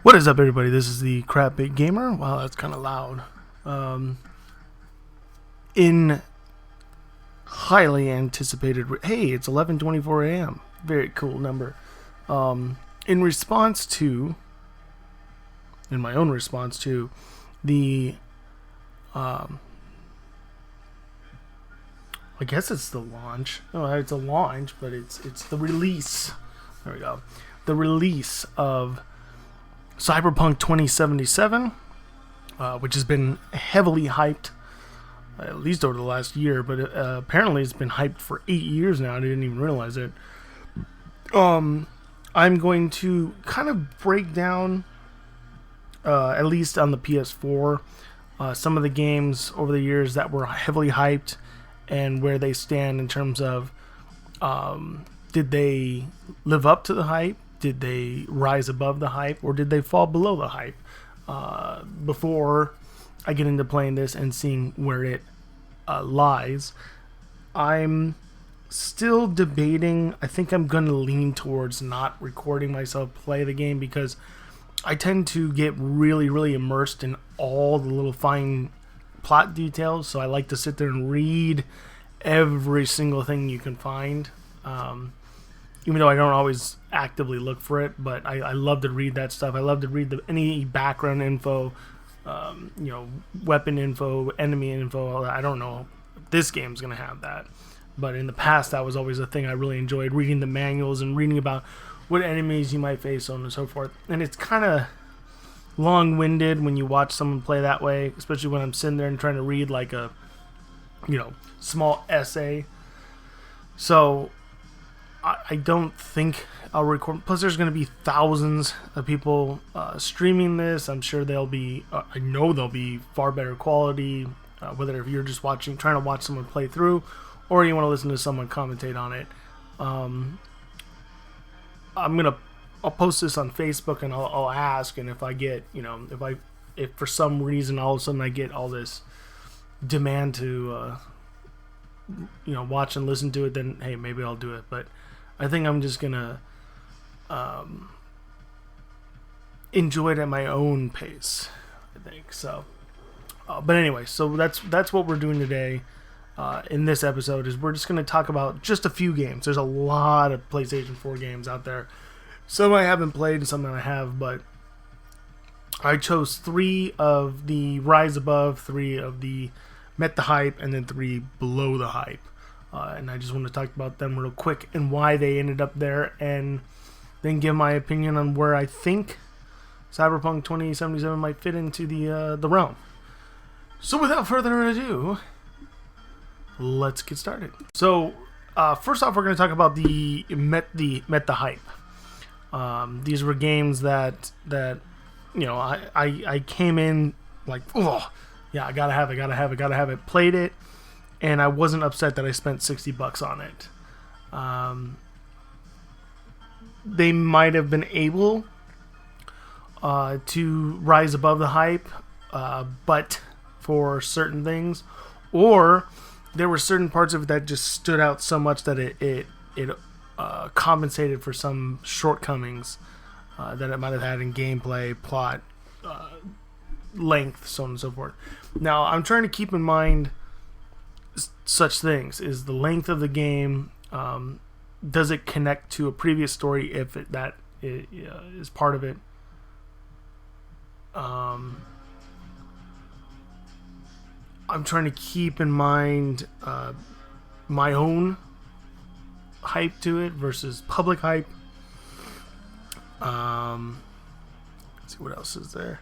What is up, everybody? This is the Crap Big Gamer. Wow, that's kind of loud. In highly anticipated... Hey, it's 11:24 a.m. Very cool number. In response to... In my own response to the... I guess it's the launch. Oh, it's a launch, but it's the release. There we go. The release of Cyberpunk 2077, which has been heavily hyped, at least over the last year, but apparently it's been hyped for 8 years now. I didn't even realize it. I'm going to kind of break down, at least on the PS4, some of the games over the years that were heavily hyped and where they stand in terms of did they live up to the hype? Did they rise above the hype, or did they fall below the hype? Before I get into playing this and seeing where it lies, I'm still debating. I think I'm going to lean towards not recording myself play the game because I tend to get really, really immersed in all the little fine plot details. So I like to sit there and read every single thing you can find. Even though I don't always actively look for it, but I love to read that stuff. I love to read any background info, weapon info, enemy info. I don't know if this game's going to have that. But in the past, that was always a thing I really enjoyed, reading the manuals and reading about what enemies you might face, so on and so forth. And it's kind of long-winded when you watch someone play that way, especially when I'm sitting there and trying to read like a, small essay. So I don't think I'll record. Plus, there's going to be thousands of people streaming this. I'm sure they'll be. I know they'll be far better quality. Whether if you're just trying to watch someone play through, or you want to listen to someone commentate on it. I'll post this on Facebook and I'll ask, and if I get, if for some reason all of a sudden I get all this demand to, watch and listen to it, then hey, maybe I'll do it. But I think I'm just gonna enjoy it at my own pace. I think so. But anyway, so that's what we're doing today. In this episode is we're just gonna talk about just a few games. There's a lot of PlayStation 4 games out there. Some I haven't played and some that I have, but I chose 3 of the rise above, 3 of the met the hype, and then 3 below the hype. And I just want to talk about them real quick and why they ended up there, and then give my opinion on where I think Cyberpunk 2077 might fit into the realm. So without further ado, let's get started. So first off, we're going to talk about the met the hype. These were games that I came in like, oh yeah, I gotta have it. Played it, and I wasn't upset that I spent $60 on it. They might have been able to rise above the hype, but for certain things, or there were certain parts of it that just stood out so much that it compensated for some shortcomings that it might have had in gameplay, plot, length, so on and so forth. Now, I'm trying to keep in mind such things. Is the length of the game, does it connect to a previous story if that is part of it? I'm trying to keep in mind my own hype to it versus public hype. Let's see what else is there.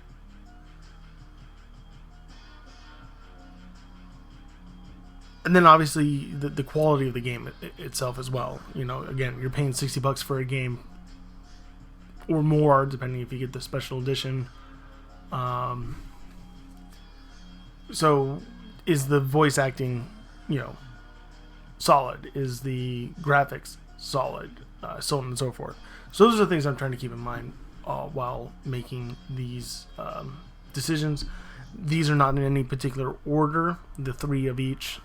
And then obviously the quality of the game itself as well. Again, you're paying $60 for a game or more, depending if you get the special edition. So is the voice acting, solid? Is the graphics solid? So on and so forth. So those are the things I'm trying to keep in mind while making these decisions. These are not in any particular order, the 3 of each.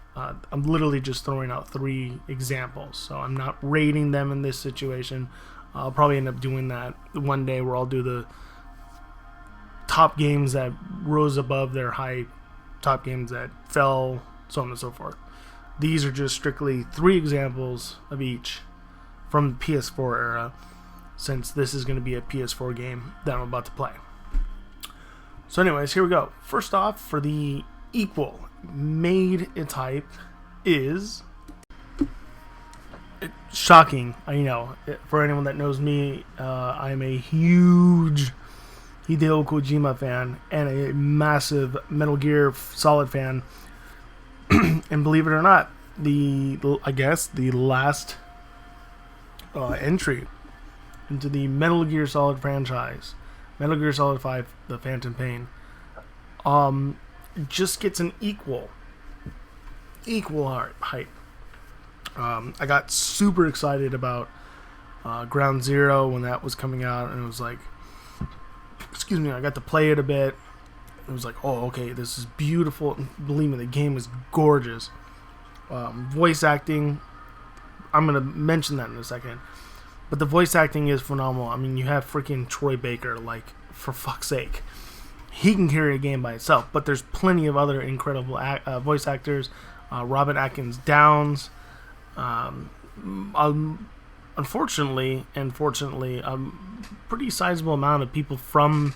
I'm literally just throwing out 3 examples, so I'm not rating them in this situation. I'll probably end up doing that one day where I'll do top games that rose above their hype, top games that fell, so on and so forth. These are just strictly 3 examples of each from the PS4 era, since this is going to be a PS4 game that I'm about to play. So anyways, here we go. First off, for the equal made its hype is... shocking, I know. For anyone that knows me, I'm a huge Hideo Kojima fan and a massive Metal Gear Solid fan. And believe it or not, I guess the last entry into the Metal Gear Solid franchise, Metal Gear Solid 5, The Phantom Pain, just gets an equal hype. I got super excited about Ground Zero when that was coming out, and it was like, excuse me, I got to play it a bit. It was like, oh, okay, this is beautiful. And believe me, the game is gorgeous. Voice acting, I'm going to mention that in a second. But the voice acting is phenomenal. I mean, you have freaking Troy Baker, like, for fuck's sake. He can carry a game by itself, but there's plenty of other incredible voice actors. Robin Atkins Downs. Unfortunately, and fortunately, a pretty sizable amount of people from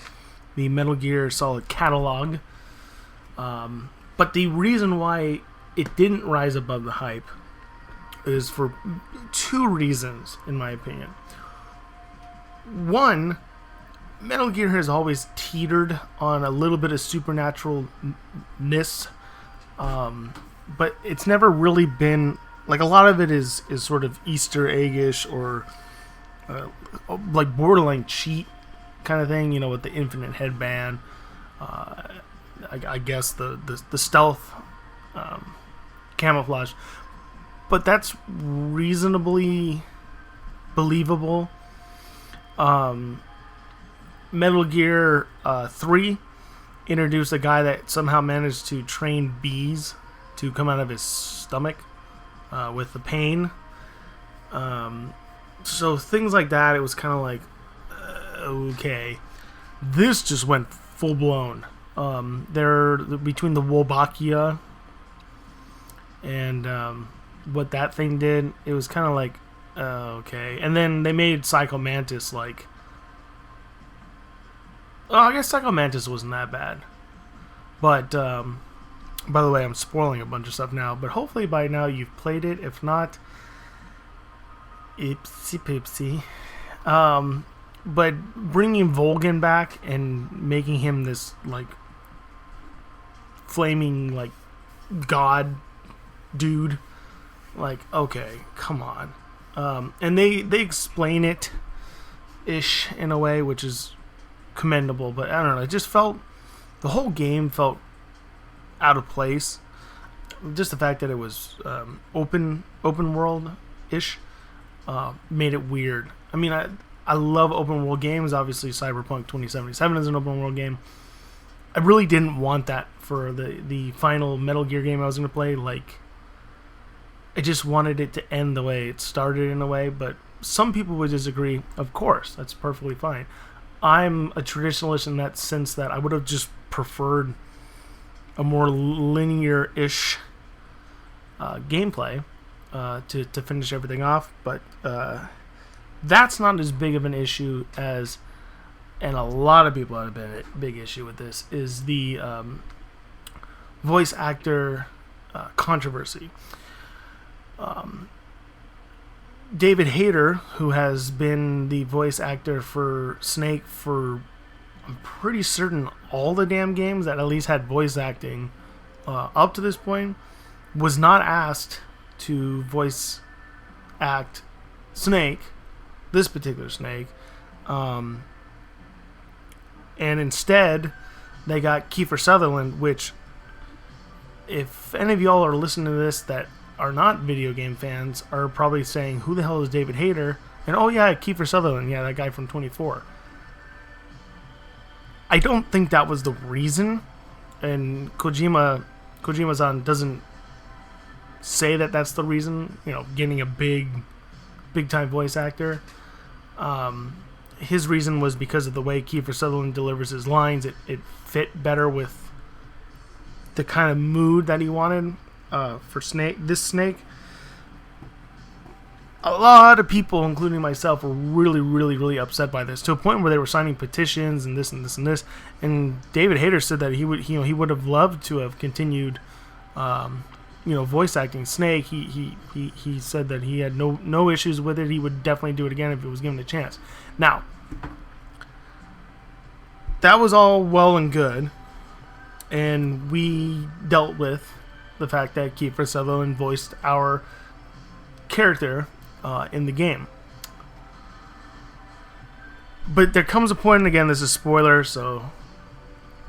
the Metal Gear Solid catalog. But the reason why it didn't rise above the hype is for 2 reasons, in my opinion. One, Metal Gear has always teetered on a little bit of supernaturalness, but it's never really been, like, a lot of it is sort of Easter eggish or like borderline cheat kind of thing, you know, with the infinite headband, I guess the stealth camouflage, but that's reasonably believable. Metal Gear 3 introduced a guy that somehow managed to train bees to come out of his stomach with the pain. So things like that, it was kind of like, okay. This just went full blown. They're between the Wolbachia and what that thing did, it was kind of like, okay. And then they made Psycho Mantis like, oh, I guess Psycho Mantis wasn't that bad. But by the way, I'm spoiling a bunch of stuff now, but hopefully by now you've played it. If not, ipsy poopsie. But bringing Volgin back and making him this, like, flaming, like, god dude, like, okay, come on. And they explain it ish in a way, which is commendable, but I don't know, it just felt, the whole game felt out of place. Just the fact that it was open world ish made it weird. I mean, I love open world games. Obviously, Cyberpunk 2077 is an open world game. I really didn't want that for the final Metal Gear game I was going to play. Like, I just wanted it to end the way it started in a way, but some people would disagree. Of course, that's perfectly fine. I'm a traditionalist in that sense that I would have just preferred a more linear-ish gameplay to finish everything off, but that's not as big of an issue as, and a lot of people have been a big issue with this, is the voice actor controversy. David Hayter, who has been the voice actor for Snake for, I'm pretty certain, all the damn games that at least had voice acting up to this point, was not asked to voice act Snake, this particular Snake, and instead they got Kiefer Sutherland, which, if any of y'all are listening to this that are not video game fans, are probably saying, who the hell is David Hayter? And oh yeah, Kiefer Sutherland, yeah, that guy from 24. I don't think that was the reason, and Kojima-san doesn't say that that's the reason, you know, getting a big time voice actor. his reason was because of the way Kiefer Sutherland delivers his lines. It fit better with the kind of mood that he wanted for this Snake. A lot of people, including myself, were really, really, really upset by this, to a point where they were signing petitions and this and this and this. And David Hayter said that he would have loved to have continued, voice acting Snake. He said that he had no issues with it. He would definitely do it again if it was given a chance. Now, that was all well and good, and we dealt with the fact that Kiefer Sutherland voiced our character in the game. But there comes a point, and again, this is a spoiler, so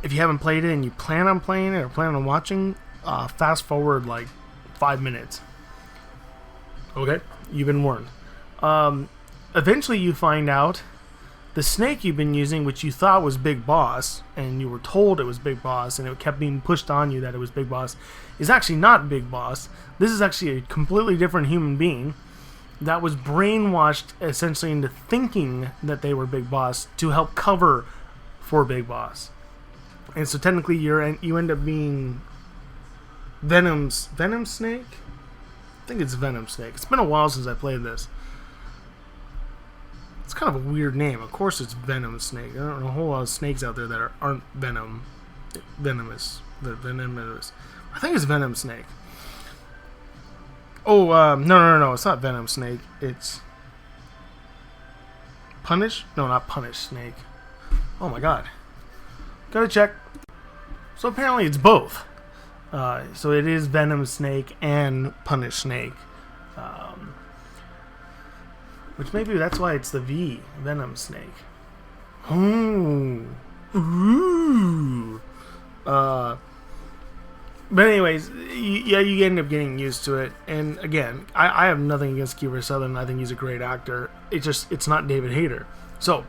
if you haven't played it and you plan on playing it or plan on watching, fast forward like 5 minutes. Okay? You've been warned. Eventually you find out the Snake you've been using, which you thought was Big Boss, and you were told it was Big Boss, and it kept being pushed on you that it was Big Boss, is actually not Big Boss. This is actually a completely different human being that was brainwashed essentially into thinking that they were Big Boss to help cover for Big Boss. And so technically you end up being Venom Snake? I think it's Venom Snake. It's been a while since I played this. It's kind of a weird name. Of course it's Venom Snake. I don't know a whole lot of snakes out there that aren't venomous. They're venomous. I think it's Venom Snake. Oh, no. It's not Venom Snake. It's Punish? No, not Punish Snake. Oh my god. Gotta check. So apparently it's both. So it is Venom Snake and Punish Snake. Which maybe that's why it's the V, Venom Snake. Ooh. But anyways, you end up getting used to it. And again, I have nothing against Kiefer Sutherland. I think he's a great actor. It's not David Hayter. So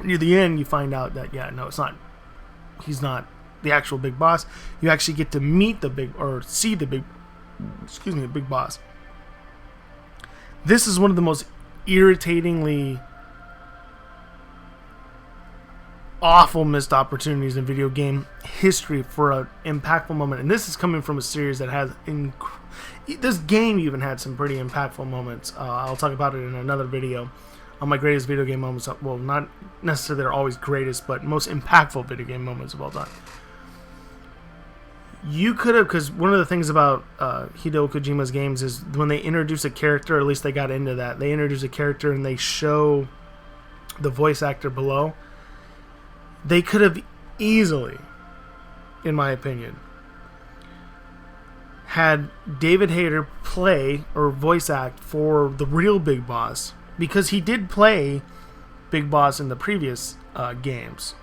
near the end, you find out that it's not. He's not the actual Big Boss. You actually get to meet the big boss. This is one of the most irritatingly awful missed opportunities in video game history for an impactful moment. And this is coming from a series that has this game even had some pretty impactful moments. I'll talk about it in another video on my greatest video game moments. Well, not necessarily they're always greatest, but most impactful video game moments of all time. You could have, because one of the things about Hideo Kojima's games is when they introduce a character, or at least they got into that, they introduce a character and they show the voice actor below. They could have easily, in my opinion, had David Hayter play or voice act for the real Big Boss, because he did play Big Boss in the previous games.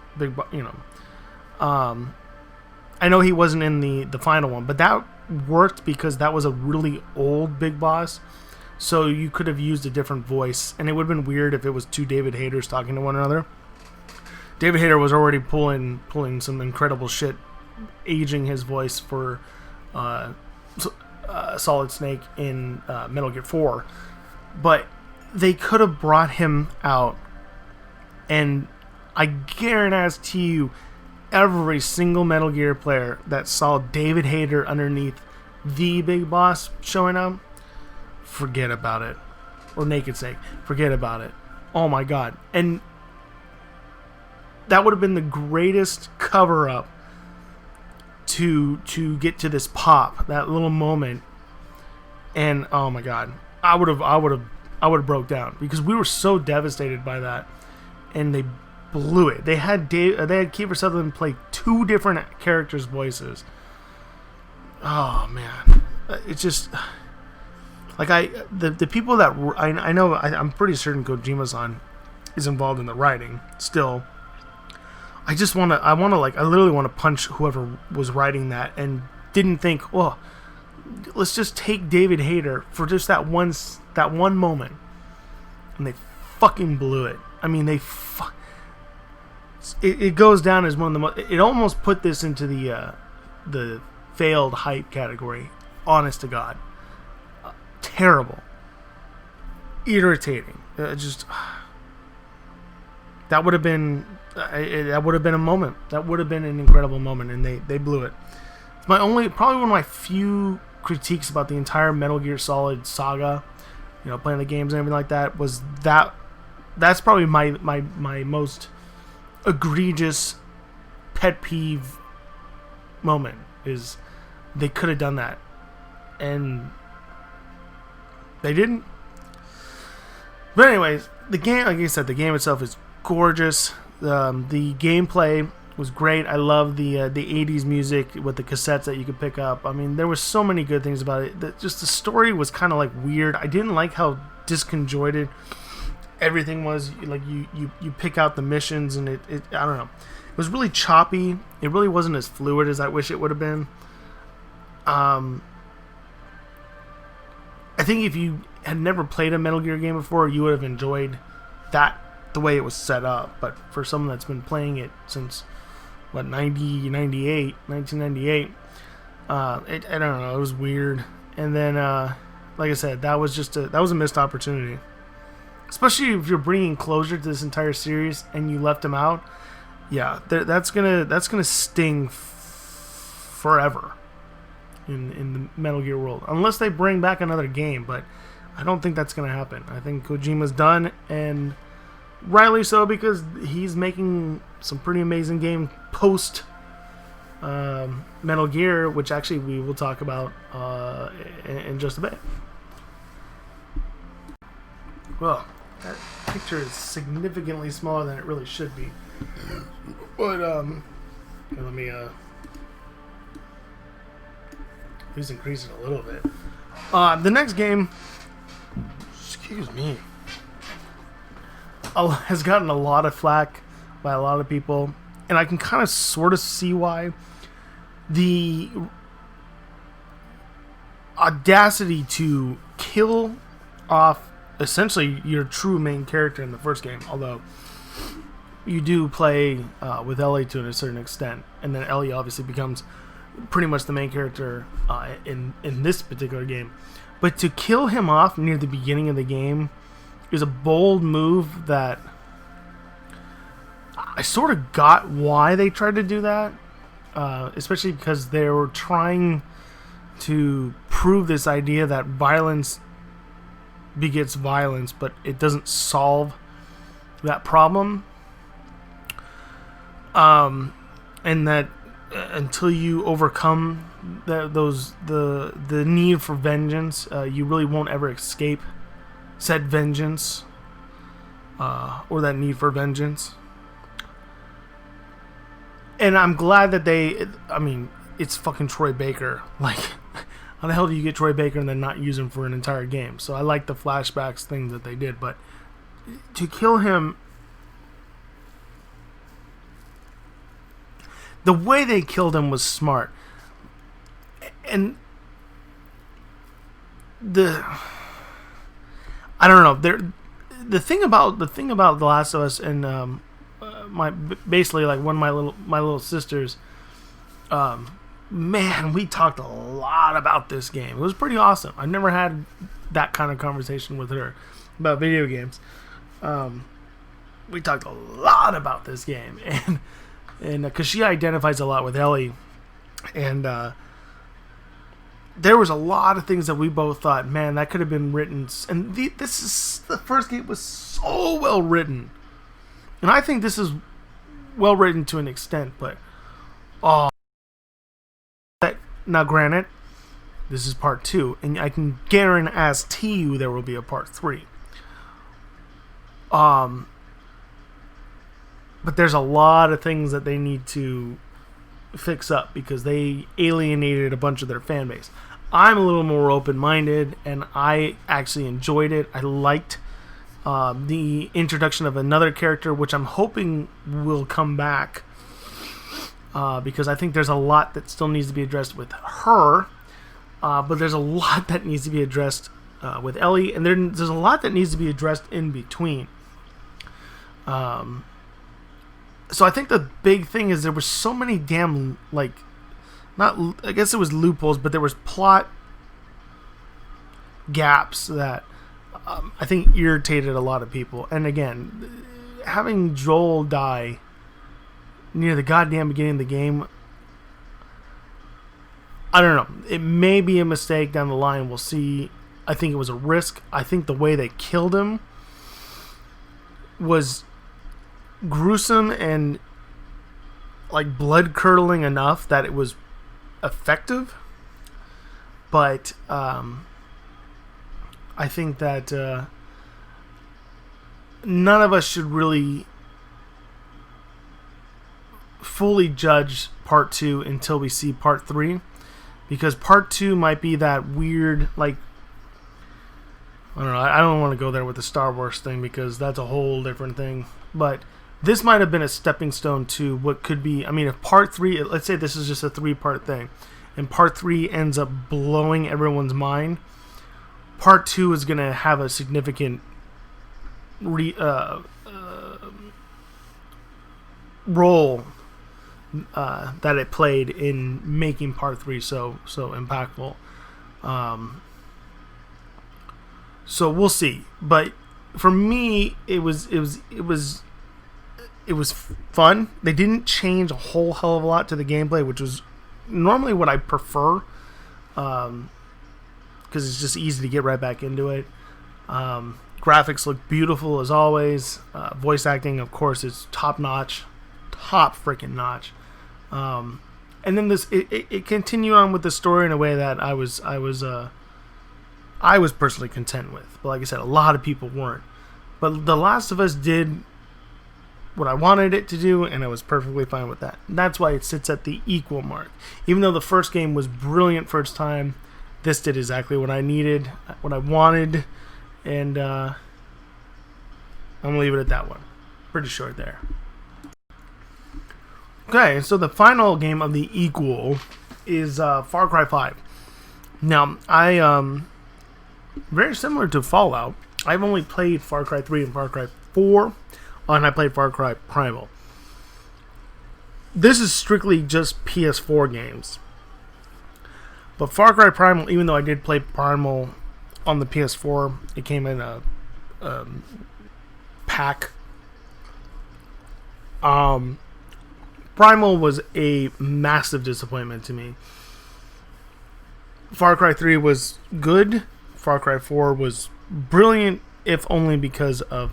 I know he wasn't in the final one, but that worked because that was a really old Big Boss. So you could have used a different voice, and it would have been weird if it was two David Hayters talking to one another. David Hayter was already pulling some incredible shit, aging his voice for Solid Snake in Metal Gear 4. But they could have brought him out, and I guarantee you, every single Metal Gear player that saw David Hayter underneath the Big Boss showing up, forget about it. Or Naked Snake, forget about it. Oh my god. And that would have been the greatest cover-up to get to this pop, that little moment. And oh my god, I would have broke down, because we were so devastated by that, and they blew it. They had Kiefer Sutherland play two different characters' voices. Oh man, it's just like the people that I know. I'm pretty certain Kojima-san is involved in the writing still. I literally want to punch whoever was writing that and didn't think, well, let's just take David Hayter for just that one moment, and they fucking blew it. I mean, it goes down as one of the most. It almost put this into the failed hype category. Honest to God, terrible, irritating. that would have been a moment. That would have been an incredible moment, and they blew it. It's probably one of my few critiques about the entire Metal Gear Solid saga. Playing the games and everything like that was that. That's probably my most egregious pet peeve moment is they could have done that, and they didn't. But anyways, the game, like I said, the game itself is gorgeous. The gameplay was great. I love the 80s music with the cassettes that you could pick up. I mean, there were so many good things about it. Just the story was kind of like weird. I didn't like how disconjointed everything was. Like you pick out the missions, and it I don't know. It was really choppy. It really wasn't as fluid as I wish it would have been. I think if you had never played a Metal Gear game before, you would have enjoyed that the way it was set up. But for someone that's been playing it since 1998, I don't know, it was weird. And then like I said, that was a missed opportunity, especially if you're bringing closure to this entire series and you left them out. Yeah, that's gonna sting forever in the Metal Gear world, unless they bring back another game. But I don't think that's gonna happen. I think Kojima's done, and rightly so, because he's making some pretty amazing game post Metal Gear, which actually we will talk about in just a bit. Well, that picture is significantly smaller than it really should be. But let me at least increase it a little bit. The next game, excuse me, has gotten a lot of flack by a lot of people, and I can kind of sort of see why. The audacity to kill off essentially your true main character in the first game, although you do play with Ellie to a certain extent, and then Ellie obviously becomes pretty much the main character in this particular game. But to kill him off near the beginning of the game is a bold move that I sort of got why they tried to do that, especially because they were trying to prove this idea that violence begets violence, but it doesn't solve that problem. And that until you overcome the need for vengeance, you really won't ever escape said vengeance, or that need for vengeance. And I'm glad that it's fucking Troy Baker. Like, how the hell do you get Troy Baker and then not use him for an entire game? So I like the flashbacks thing that they did, but to kill him, the way they killed him was smart. And I don't know. The thing about The Last of Us, and basically like one of my little sisters, man, we talked a lot about this game. It was pretty awesome. I've never had that kind of conversation with her about video games. We talked a lot about this game, and because she identifies a lot with Ellie, and there was a lot of things that we both thought, man, that could have been written. And the first game was so well written, and I think this is well written to an extent. But now, granted, this is part 2, and I can guarantee you there will be a part 3. But there's a lot of things that they need to fix up because they alienated a bunch of their fan base. I'm a little more open-minded, and I actually enjoyed it. I liked the introduction of another character, which I'm hoping will come back, because I think there's a lot that still needs to be addressed with her, but there's a lot that needs to be addressed with Ellie, and there's a lot that needs to be addressed in between. So I think the big thing is there were so many damn, I guess it was loopholes, but there was plot gaps that I think irritated a lot of people. And again, having Joel die near the goddamn beginning of the game, I don't know. It may be a mistake down the line. We'll see. I think it was a risk. I think the way they killed him was gruesome and like blood curdling enough that it was effective. But I think that none of us should really fully judge part 2 until we see part 3, because part 2 might be that weird, like, I don't know, I don't want to go there with the Star Wars thing because that's a whole different thing, but this might have been a stepping stone to what could be. I mean, if part 3, let's say this is just a 3-part thing, and part 3 ends up blowing everyone's mind, part 2 is going to have a significant role that it played in making part 3 so impactful. So we'll see. But for me, it was fun. They didn't change a whole hell of a lot to the gameplay, which was normally what I prefer, because it's just easy to get right back into it. Graphics look beautiful as always. Voice acting, of course, is top freaking notch. And then it continued on with the story in a way that I was personally content with. But like I said, a lot of people weren't. But The Last of Us did what I wanted it to do, and I was perfectly fine with that. And that's why it sits at the equal mark. Even though the first game was brilliant for its time, this did exactly what I needed, what I wanted, and I'm going to leave it at that one. Pretty short there. Okay, so the final game of the equal is Far Cry 5. Now, very similar to Fallout, I've only played Far Cry 3 and Far Cry 4, and I played Far Cry Primal. This is strictly just PS4 games. But Far Cry Primal, even though I did play Primal on the PS4, it came in a pack. Primal was a massive disappointment to me. Far Cry 3 was good. Far Cry 4 was brilliant, if only because of,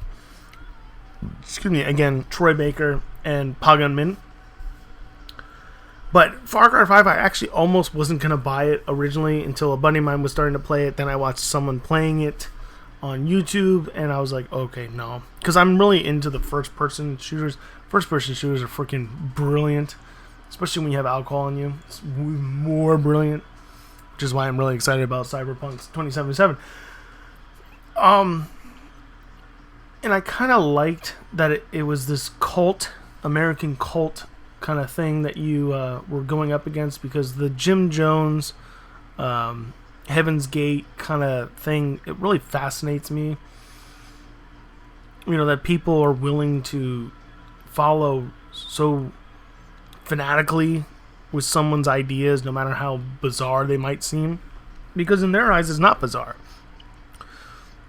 again, Troy Baker and Pagan Min. But Far Cry 5, I actually almost wasn't going to buy it originally until a buddy of mine was starting to play it. Then I watched someone playing it on YouTube, and I was like, okay, no. Because I'm really into the first-person shooters. First-person shooters are freaking brilliant, especially when you have alcohol in you. It's more brilliant, which is why I'm really excited about Cyberpunk 2077. And I kind of liked that it was this American cult kind of thing that you were going up against, because the Jim Jones, Heaven's Gate kind of thing, it really fascinates me. You know, that people are willing to follow so fanatically with someone's ideas, no matter how bizarre they might seem, because in their eyes it's not bizarre.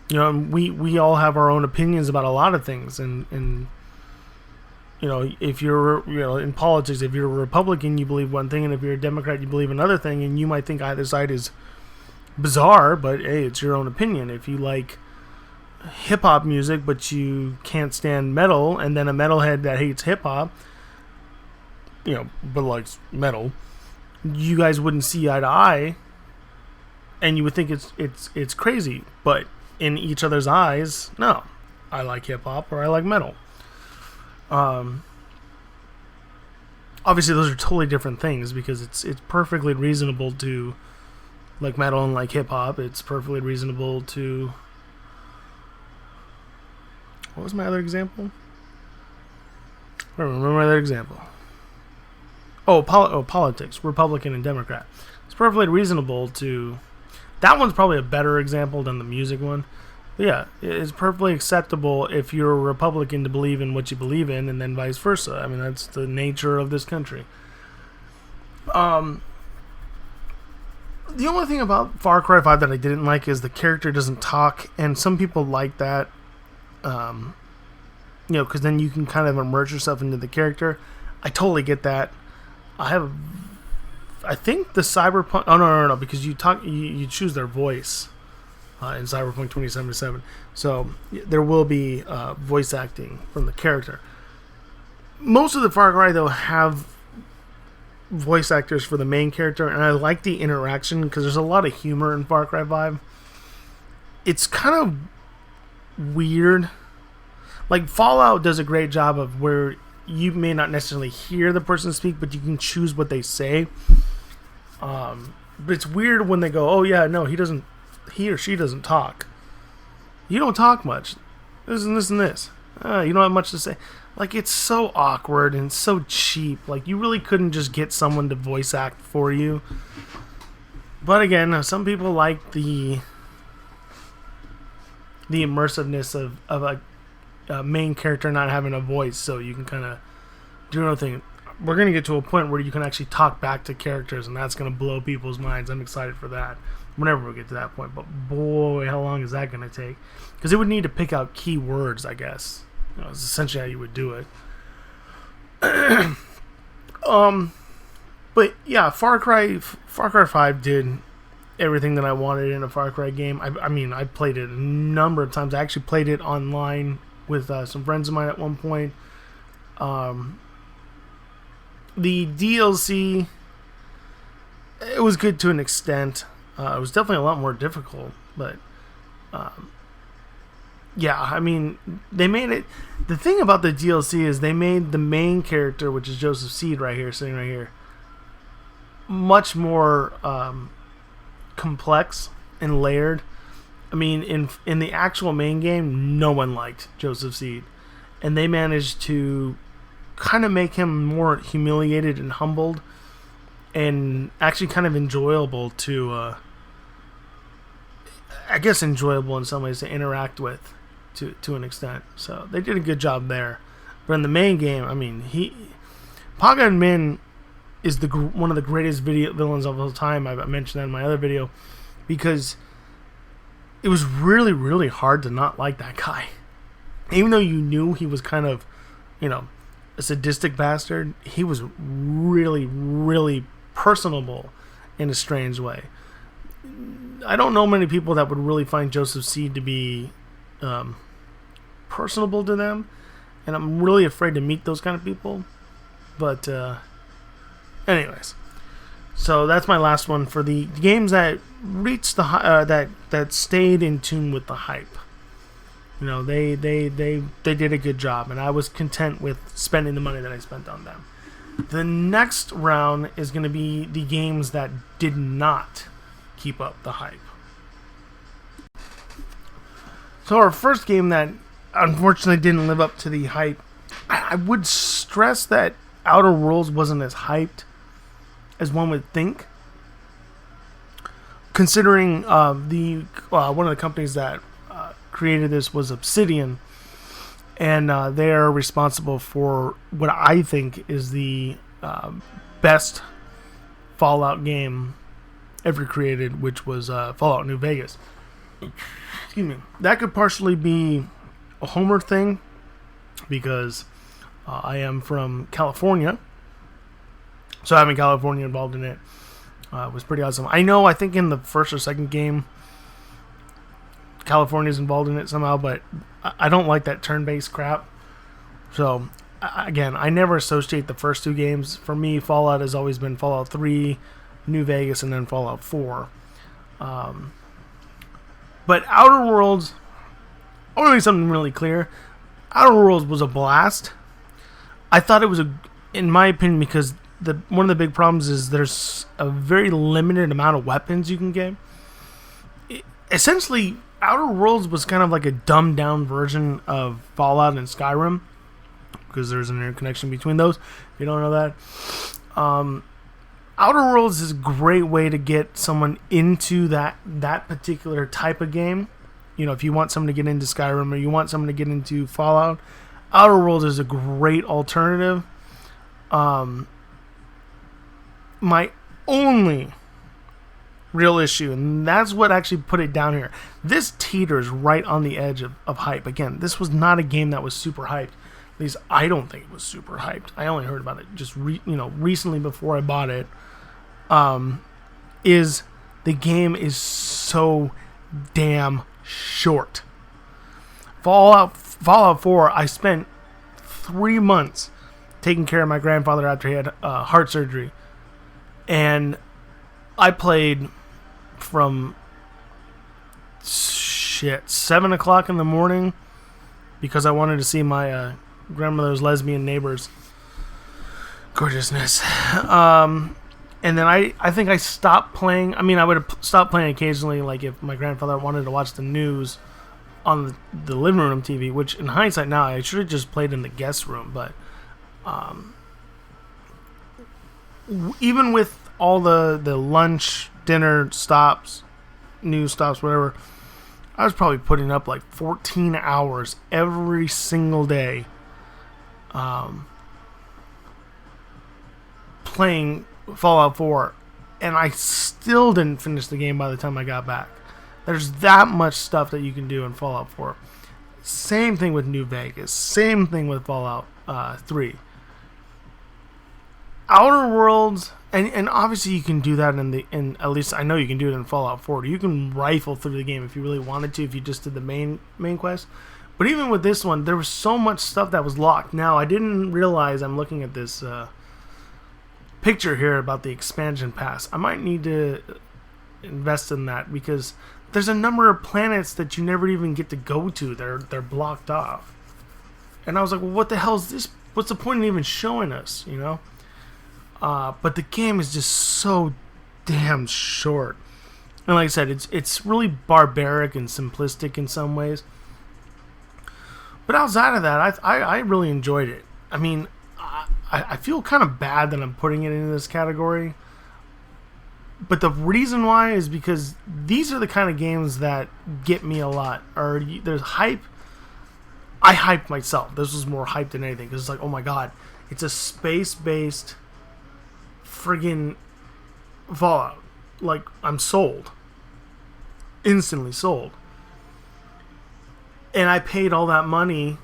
You know, we all have our own opinions about a lot of things, and you know, if you're, you know, in politics, if you're a Republican, you believe one thing, and if you're a Democrat, you believe another thing, and you might think either side is bizarre, but hey, it's your own opinion. If you like hip-hop music, but you can't stand metal, and then a metalhead that hates hip-hop, you know, but likes metal, you guys wouldn't see eye to eye, and you would think it's crazy, but in each other's eyes, no, I like hip-hop or I like metal. Obviously those are totally different things, because it's perfectly reasonable to like metal and like hip-hop. It's perfectly reasonable to... What was my other example? I don't remember my other example. Politics. Republican and Democrat. It's perfectly reasonable to... That one's probably a better example than the music one. But yeah, it's perfectly acceptable if you're a Republican to believe in what you believe in, and then vice versa. I mean, that's the nature of this country. The only thing about Far Cry 5 that I didn't like is the character doesn't talk, and some people like that. because then you can kind of immerse yourself into the character. I totally get that. I think the Cyberpunk. Oh no, because you choose their voice in Cyberpunk 2077. So there will be voice acting from the character. Most of the Far Cry though have voice actors for the main character, and I like the interaction because there's a lot of humor in Far Cry 5. It's kind of weird. Like Fallout does a great job of where you may not necessarily hear the person speak, but you can choose what they say. But it's weird when they go, "Oh yeah, no, he or she doesn't talk. You don't talk much. This and this and this. You don't have much to say." Like, it's so awkward and so cheap. Like, you really couldn't just get someone to voice act for you. But again, some people like the immersiveness of a main character not having a voice, so you can kind of do another thing. We're going to get to a point where you can actually talk back to characters, and that's going to blow people's minds. I'm excited for that whenever we get to that point. But boy, how long is that going to take? Because it would need to pick out key words, I guess. It's essentially how you would do it. But yeah, Far Cry 5 did everything that I wanted in a Far Cry game. I mean, I played it a number of times. I actually played it online with some friends of mine at one point. The DLC, it was good to an extent. It was definitely a lot more difficult, but yeah, I mean, they made it. The thing about the DLC is they made the main character, which is Joseph Seed right here, sitting right here, much more complex and layered. I mean, in the actual main game, no one liked Joseph Seed, and they managed to kind of make him more humiliated and humbled, and actually kind of enjoyable to, I guess, enjoyable in some ways to interact with. To an extent, so they did a good job there. But in the main game, I mean, Paga and Min is one of the greatest villains of all time. I mentioned that in my other video, because it was really, really hard to not like that guy, even though you knew he was kind of, a sadistic bastard. He was really, really personable in a strange way. I don't know many people that would really find Joseph Seed to be personable to them, and I'm really afraid to meet those kind of people. But anyways, so that's my last one for the games that reached the that stayed in tune with the hype. They did a good job, and I was content with spending the money that I spent on them. The next round is going to be the games that did not keep up the hype. So our first game that unfortunately didn't live up to the hype, I would stress that Outer Worlds wasn't as hyped as one would think, considering one of the companies that created this was Obsidian, and they are responsible for what I think is the best Fallout game ever created, which was Fallout New Vegas. Excuse me. That could partially be a Homer thing, because I am from California, so having California involved in it was pretty awesome. I think in the first or second game, California's involved in it somehow, but I don't like that turn-based crap. So again, I never associate the first two games. For me, Fallout has always been Fallout 3, New Vegas, and then Fallout 4. But Outer Worlds, I want to make something really clear. Outer Worlds was a blast. I thought it was in my opinion, because one of the big problems is there's a very limited amount of weapons you can get. Essentially, Outer Worlds was kind of like a dumbed down version of Fallout and Skyrim, because there's an interconnection between those. If you don't know that. Outer Worlds is a great way to get someone into that particular type of game. If you want someone to get into Skyrim or you want someone to get into Fallout, Outer Worlds is a great alternative. My only Real issue. And that's what actually put it down here. This teeters right on the edge of hype. Again, this was not a game that was super hyped. At least I don't think it was super hyped. I only heard about it just recently before I bought it. Is the game is so damn short. Fallout 4, I spent 3 months taking care of my grandfather after he had heart surgery. And I played from 7 o'clock in the morning because I wanted to see my grandmother's lesbian neighbors. Gorgeousness. And then I think I stopped playing. I mean, I would have stopped playing occasionally, like if my grandfather wanted to watch the news on the living room TV, which in hindsight now, I should have just played in the guest room. But even with all the lunch, dinner stops, news stops, whatever, I was probably putting up like 14 hours every single day playing Fallout 4, and I still didn't finish the game by the time I got back. There's that much stuff that you can do in Fallout 4. Same thing with New Vegas. Same thing with Fallout 3. Outer Worlds, and obviously you can do that in at least I know you can do it in Fallout 4. You can rifle through the game if you really wanted to, if you just did the main quest. But even with this one, there was so much stuff that was locked. Now, I didn't realize, I'm looking at this picture here about the expansion pass. I might need to invest in that because there's a number of planets that you never even get to go to. They're blocked off. And I was like, well, what the hell is this? What's the point in even showing us, you know? But the game is just so damn short. And like I said, it's really barbaric and simplistic in some ways. But outside of that, I really enjoyed it. I mean, I feel kind of bad that I'm putting it into this category. But the reason why is because these are the kind of games that get me a lot. Or there's hype. I hyped myself. This was more hype than anything. Because it's like, oh my god, it's a space-based friggin' Fallout. Like, I'm sold. Instantly sold. And I paid all that money.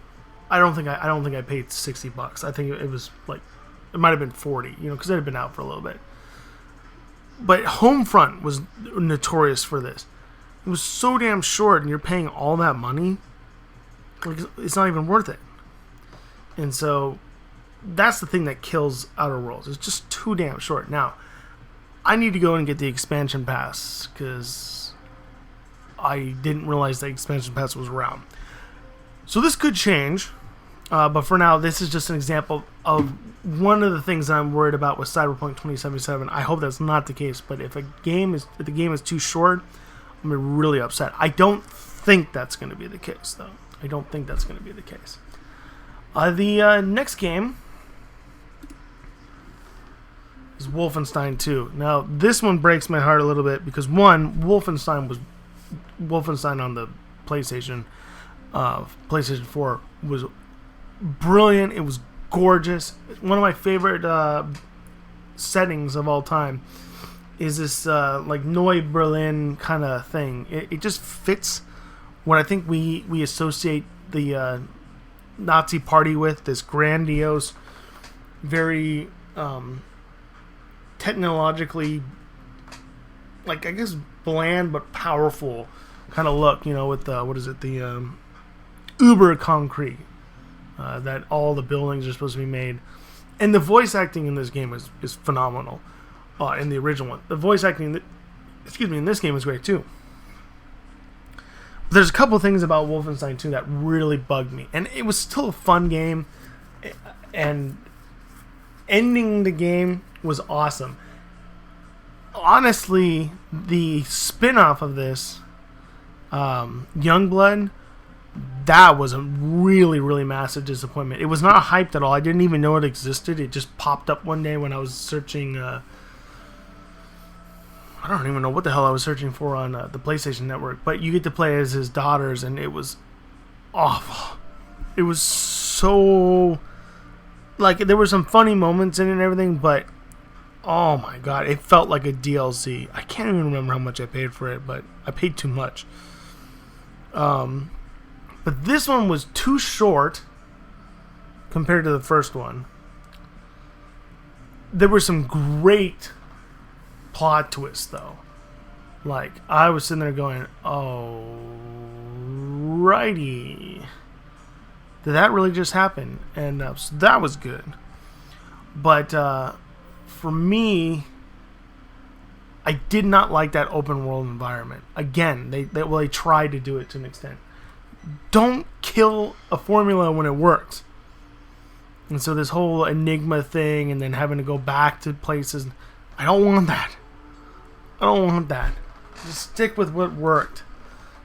I don't think I paid $60. I think it was like, it might have been 40, because it had been out for a little bit. But Homefront was notorious for this. It was so damn short, and you're paying all that money. Like, it's not even worth it. And so that's the thing that kills Outer Worlds. It's just too damn short. Now, I need to go and get the expansion pass because I didn't realize the expansion pass was around. So this could change, but for now, this is just an example of one of the things that I'm worried about with Cyberpunk 2077. I hope that's not the case, but if the game is too short, I'm gonna be really upset. I don't think that's going to be the case, though. I don't think that's going to be the case. The next game is Wolfenstein 2. Now, this one breaks my heart a little bit because, one, Wolfenstein on the PlayStation 4 was brilliant. It was gorgeous. One of my favorite settings of all time is this like Neu Berlin kind of thing. It just fits what I think we associate the Nazi party with, this grandiose, very technologically, like, I guess, bland but powerful kind of look, with the uber concrete that all the buildings are supposed to be made. And the voice acting in this game is phenomenal. In the original one, the voice acting in this game is great too. But there's a couple things about Wolfenstein 2 that really bugged me, and it was still a fun game, and ending the game was awesome. Honestly, the spin-off of this, Youngblood, that was a really, really massive disappointment. It was not hyped at all. I didn't even know it existed. It just popped up one day when I was searching. I don't even know what the hell I was searching for on the PlayStation Network. But you get to play as his daughters, and it was awful. It was so... Like, there were some funny moments in it and everything, but Oh my god, it felt like a DLC. I can't even remember how much I paid for it, but I paid too much. But this one was too short compared to the first one. There were some great plot twists, though. Like, I was sitting there going, oh, righty. Did that really just happen? And so that was good. But for me, I did not like that open world environment. Again, they tried to do it to an extent. Don't kill a formula when it works. And so this whole enigma thing and then having to go back to places, I don't want that. I don't want that. Just stick with what worked.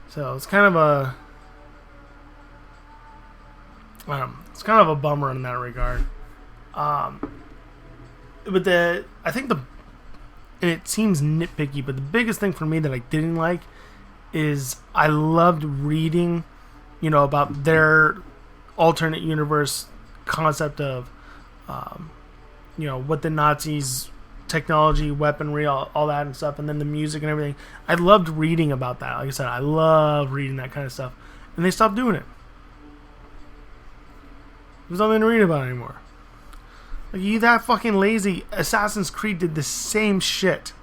So it's kind of a... it's kind of a bummer in that regard. But I think and it seems nitpicky, but the biggest thing for me that I didn't like is I loved reading, about their alternate universe concept of, what the Nazis, technology, weaponry, all that and stuff, and then the music and everything. I loved reading about that. Like I said, I love reading that kind of stuff. And they stopped doing it. There's nothing to read about anymore. Like, you that fucking lazy? Assassin's Creed did the same shit.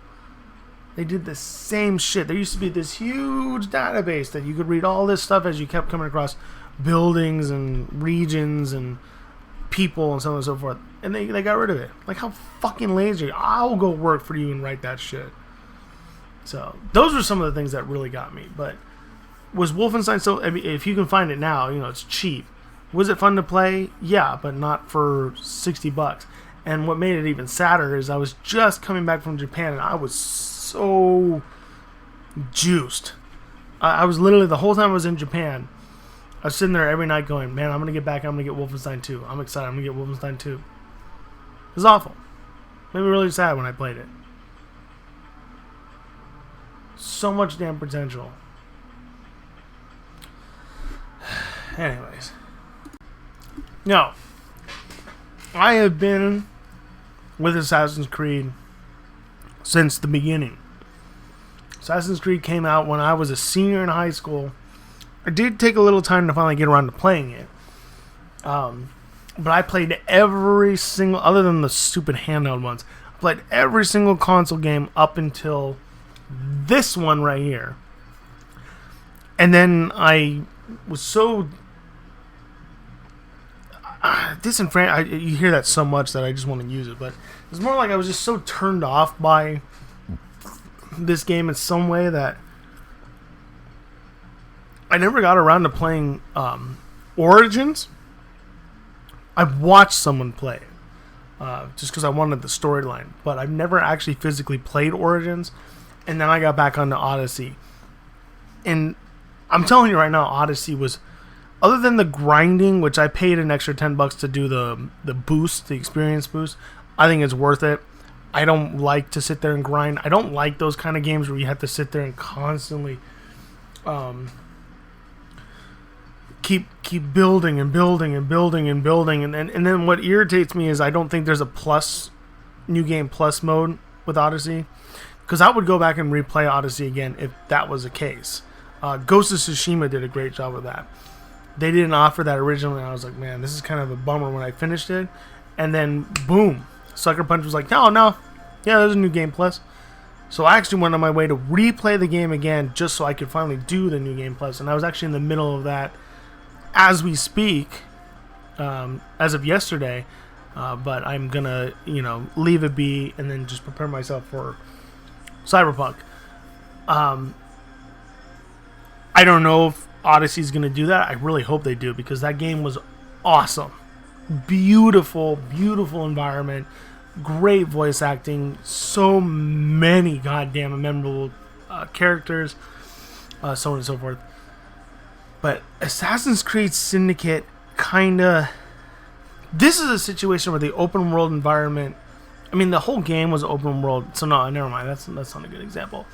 They did the same shit. There used to be this huge database that you could read all this stuff as you kept coming across buildings and regions and people and so on and so forth. And they got rid of it. Like, how fucking lazy. I'll go work for you and write that shit. So, those were some of the things that really got me. But was Wolfenstein still... I mean, if you can find it now, it's cheap. Was it fun to play? Yeah, but not for $60. And what made it even sadder is I was just coming back from Japan and I was so juiced. I was literally, the whole time I was in Japan, I was sitting there every night going, man, I'm going to get back, I'm going to get Wolfenstein 2. I'm excited, I'm going to get Wolfenstein 2. It was awful. Made me really sad when I played it. So much damn potential. Anyways. No. I have been with Assassin's Creed since the beginning. Assassin's Creed came out when I was a senior in high school. It did take a little time to finally get around to playing it. But I played every single, other than the stupid handheld ones, I played every single console game up until this one right here. And then I was so disenfranchised. You hear that so much that I just want to use it, but it's more like I was just so turned off by this game in some way that I never got around to playing Origins. I watched someone play it just because I wanted the storyline, but I've never actually physically played Origins. And then I got back onto Odyssey, and I'm telling you right now, Odyssey was, other than the grinding, which I paid an extra $10 to do the boost, the experience boost, I think it's worth it. I don't like to sit there and grind. I don't like those kind of games where you have to sit there and constantly keep building and building and building and building. And then what irritates me is I don't think there's a new game plus mode with Odyssey. Because I would go back and replay Odyssey again if that was the case. Ghost of Tsushima did a great job of that. They didn't offer that originally, and I was like, man, this is kind of a bummer when I finished it. And then, boom, Sucker Punch was like, no, yeah, there's a new game plus. So I actually went on my way to replay the game again just so I could finally do the new game plus. And I was actually in the middle of that as we speak, as of yesterday. But I'm going to, leave it be and then just prepare myself for Cyberpunk. I don't know if Odyssey's going to do that. I really hope they do, because that game was awesome. Beautiful, beautiful environment. Great voice acting. So many goddamn memorable characters. So on and so forth. But Assassin's Creed Syndicate kinda... This is a situation where the open world environment... I mean, the whole game was open world, so no, never mind. That's not a good example.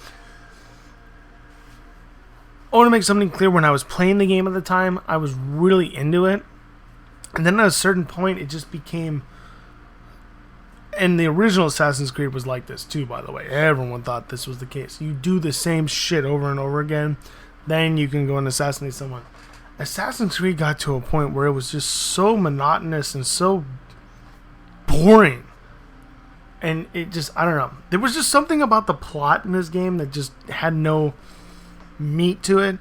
I want to make something clear. When I was playing the game at the time, I was really into it. And then at a certain point, it just became And the original Assassin's Creed was like this too, by the way. Everyone thought this was the case. You do the same shit over and over again, then you can go and assassinate someone. Assassin's Creed got to a point where it was just so monotonous and so boring. And it just, I don't know. There was just something about the plot in this game that just had no meat to it.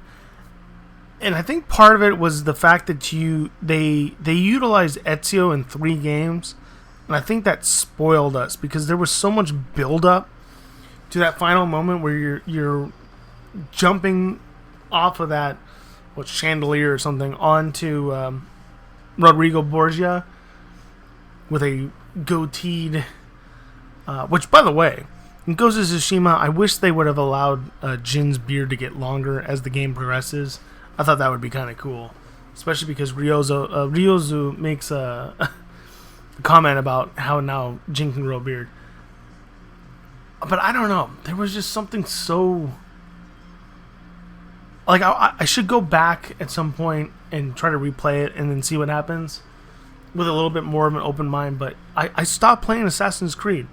And I think part of it was the fact that they utilized Ezio in 3 games. And I think that spoiled us because there was so much build up to that final moment where you're jumping off of that chandelier or something onto Rodrigo Borgia with a goateed, which by the way, in Ghost of Tsushima, I wish they would have allowed Jin's beard to get longer as the game progresses. I thought that would be kind of cool, especially because Ryozu makes a comment about how now Jin can grow a beard. But I don't know. There was just something so... Like, I should go back at some point and try to replay it and then see what happens with a little bit more of an open mind. But I stopped playing Assassin's Creed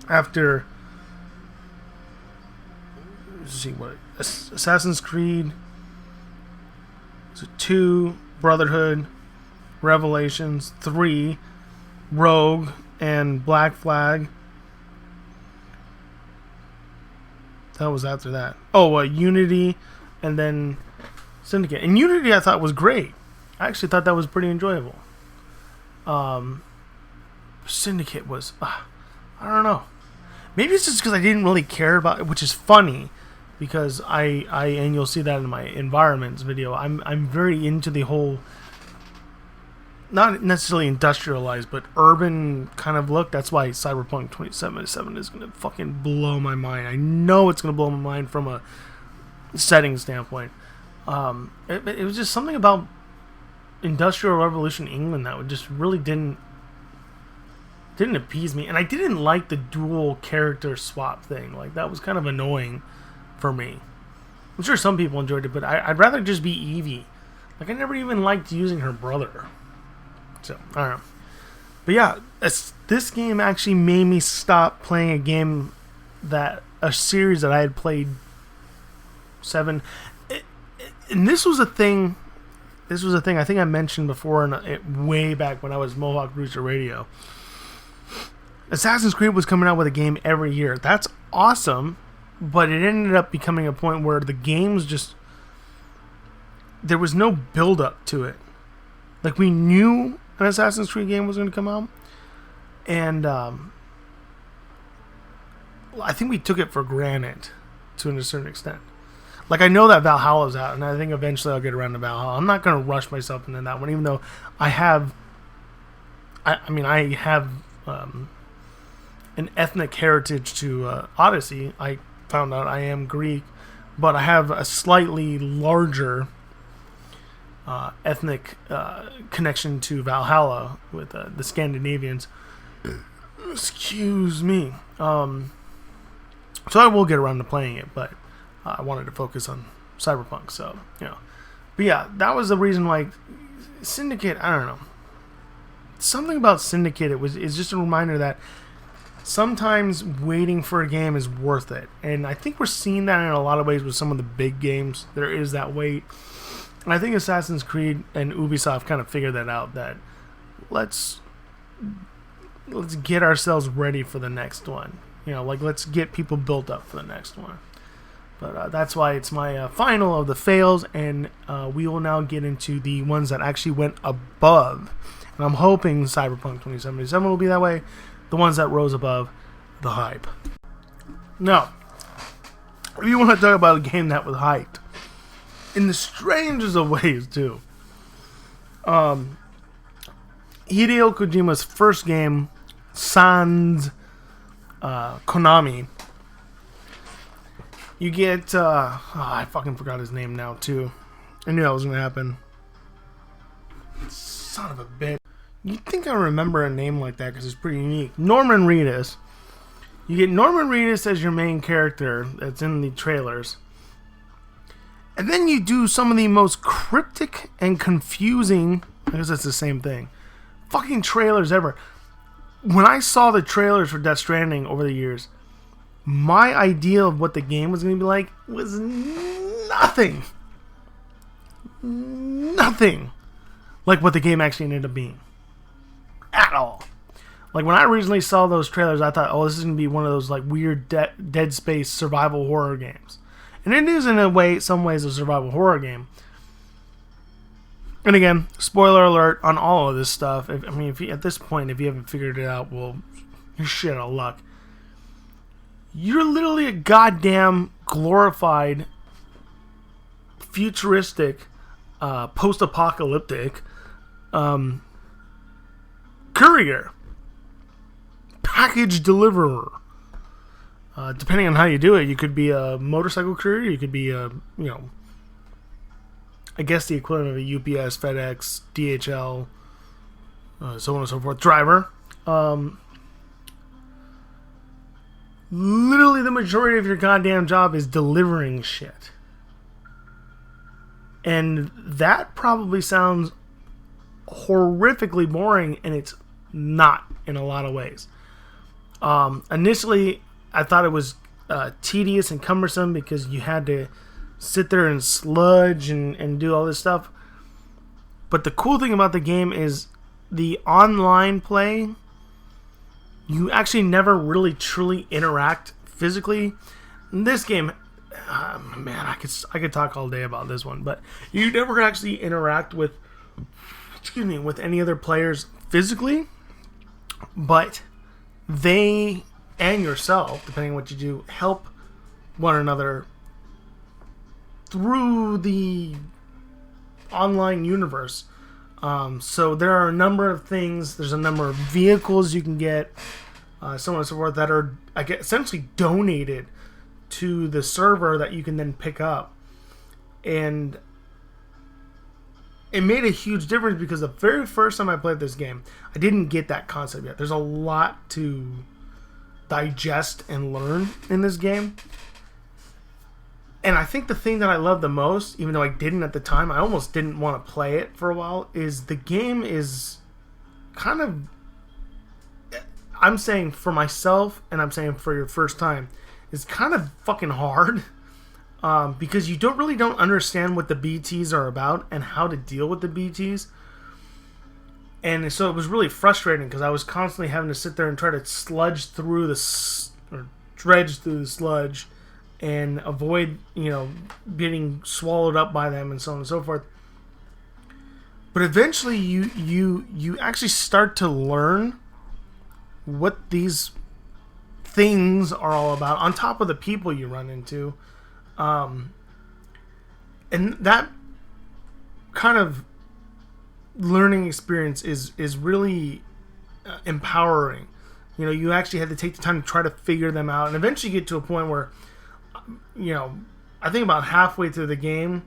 after... Let's see what... Assassin's Creed... 2, Brotherhood, Revelations, 3, Rogue, and Black Flag. That was after that. Oh, Unity, and then Syndicate. And Unity I thought was great. I actually thought that was pretty enjoyable. Syndicate was... I don't know. Maybe it's just because I didn't really care about it, which is funny. Because and you'll see that in my environments video, I'm very into the whole, not necessarily industrialized, but urban kind of look. That's why Cyberpunk 2077 is going to fucking blow my mind. I know it's going to blow my mind from a setting standpoint. It was just something about Industrial Revolution England that just really didn't appease me. And I didn't like the dual character swap thing. Like, that was kind of annoying for me. I'm sure some people enjoyed it, but I'd rather just be Evie. Like, I never even liked using her brother. So, I don't know. But yeah, this game actually made me stop playing a series that I had played 7. And this was a thing I think I mentioned before, way back when I was Mohawk Rooster Radio. Assassin's Creed was coming out with a game every year. That's awesome. But it ended up becoming a point where the games just... There was no build-up to it. Like, we knew an Assassin's Creed game was going to come out. And I think we took it for granted to a certain extent. Like, I know that Valhalla's out, and I think eventually I'll get around to Valhalla. I'm not going to rush myself into that one, even though I have... I have an ethnic heritage to Odyssey. I found out I am Greek, but I have a slightly larger ethnic connection to Valhalla with the Scandinavians. Excuse me. So I will get around to playing it, but I wanted to focus on Cyberpunk, so, you know. But yeah, that was the reason why Syndicate, I don't know. Something about Syndicate is just a reminder that sometimes waiting for a game is worth it. And I think we're seeing that in a lot of ways with some of the big games. There is that wait. And I think Assassin's Creed and Ubisoft kind of figured that out, that let's get ourselves ready for the next one. You know, like, let's get people built up for the next one. But that's why it's my final of the fails, and we will now get into the ones that actually went above. And I'm hoping Cyberpunk 2077 will be that way. The ones that rose above the hype. Now, if you want to talk about a game that was hyped, in the strangest of ways too, Hideo Kojima's first game, Sans Konami, you get, I fucking forgot his name now too. I knew that was going to happen. Son of a bitch. You'd think I remember a name like that because it's pretty unique. Norman Reedus. You get Norman Reedus as your main character that's in the trailers. And then you do some of the most cryptic and confusing, I guess that's the same thing, fucking trailers ever. when I saw the trailers for Death Stranding over the years, my idea of what the game was going to be like was nothing like what the game actually ended up being. At all. Like, when I originally saw those trailers, I thought, oh, this is going to be one of those, like, weird Dead Space survival horror games. And it is, in a way, some ways, a survival horror game. And again, spoiler alert on all of this stuff. If you, at this point, if you haven't figured it out, well, you're shit out of luck. You're literally a goddamn glorified, futuristic, post-apocalyptic courier. Package deliverer. Depending on how you do it, you could be a motorcycle courier, you could be a, I guess the equivalent of a UPS, FedEx, DHL, so on and so forth, driver. Literally the majority of your goddamn job is delivering shit. And that probably sounds horrifically boring, and it's not in a lot of ways. Initially, I thought it was tedious and cumbersome because you had to sit there and sludge and do all this stuff. But the cool thing about the game is the online play, you actually never really truly interact physically. In this game, man, I could talk all day about this one, but you never actually interact with any other players physically, but they and yourself, depending on what you do, help one another through the online universe. So there are a number of things, there's a number of vehicles you can get, so on and so forth, that are essentially donated to the server that you can then pick up. And it made a huge difference because the very first time I played this game, I didn't get that concept yet. There's a lot to digest and learn in this game. And I think the thing that I love the most, even though I didn't at the time, I almost didn't want to play it for a while, is the game is kind of, I'm saying for myself, and I'm saying for your first time, is kind of fucking hard. Because you don't understand what the BTs are about and how to deal with the BTs. And so it was really frustrating because I was constantly having to sit there and try to sludge through or dredge through the sludge and avoid, getting swallowed up by them and so on and so forth. But eventually you actually start to learn what these things are all about, on top of the people you run into. And that kind of learning experience is really empowering. You actually had to take the time to try to figure them out, and eventually get to a point where, I think about halfway through the game,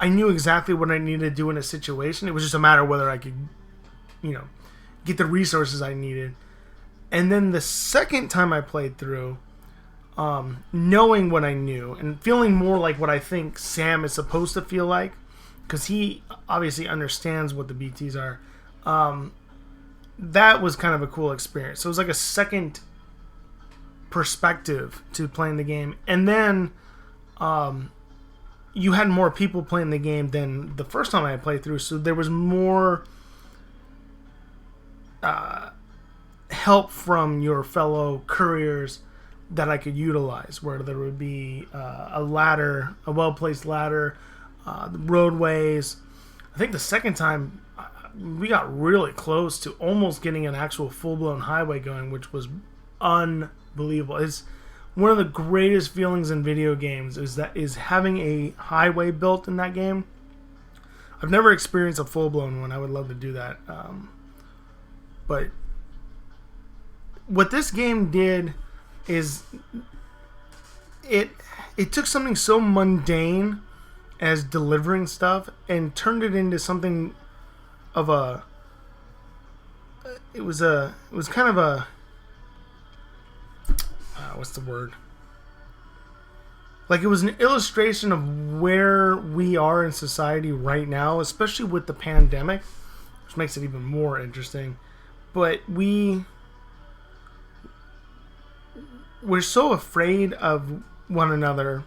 I knew exactly what I needed to do in a situation. It was just a matter of whether I could, get the resources I needed. And then the second time I played through, knowing what I knew and feeling more like what I think Sam is supposed to feel like, because he obviously understands what the BTs are, that was kind of a cool experience. So it was like a second perspective to playing the game. And then you had more people playing the game than the first time I played through, so there was more help from your fellow couriers that I could utilize, where there would be a ladder, a well-placed ladder, the roadways. I think the second time we got really close to almost getting an actual full-blown highway going, which was unbelievable. It's one of the greatest feelings in video games is having a highway built in that game. I've never experienced a full-blown one. I would love to do that. But what this game did is it took something so mundane as delivering stuff and turned it into something of a, it was kind of a, what's the word? Like, it was an illustration of where we are in society right now, especially with the pandemic, which makes it even more interesting. But we we're so afraid of one another,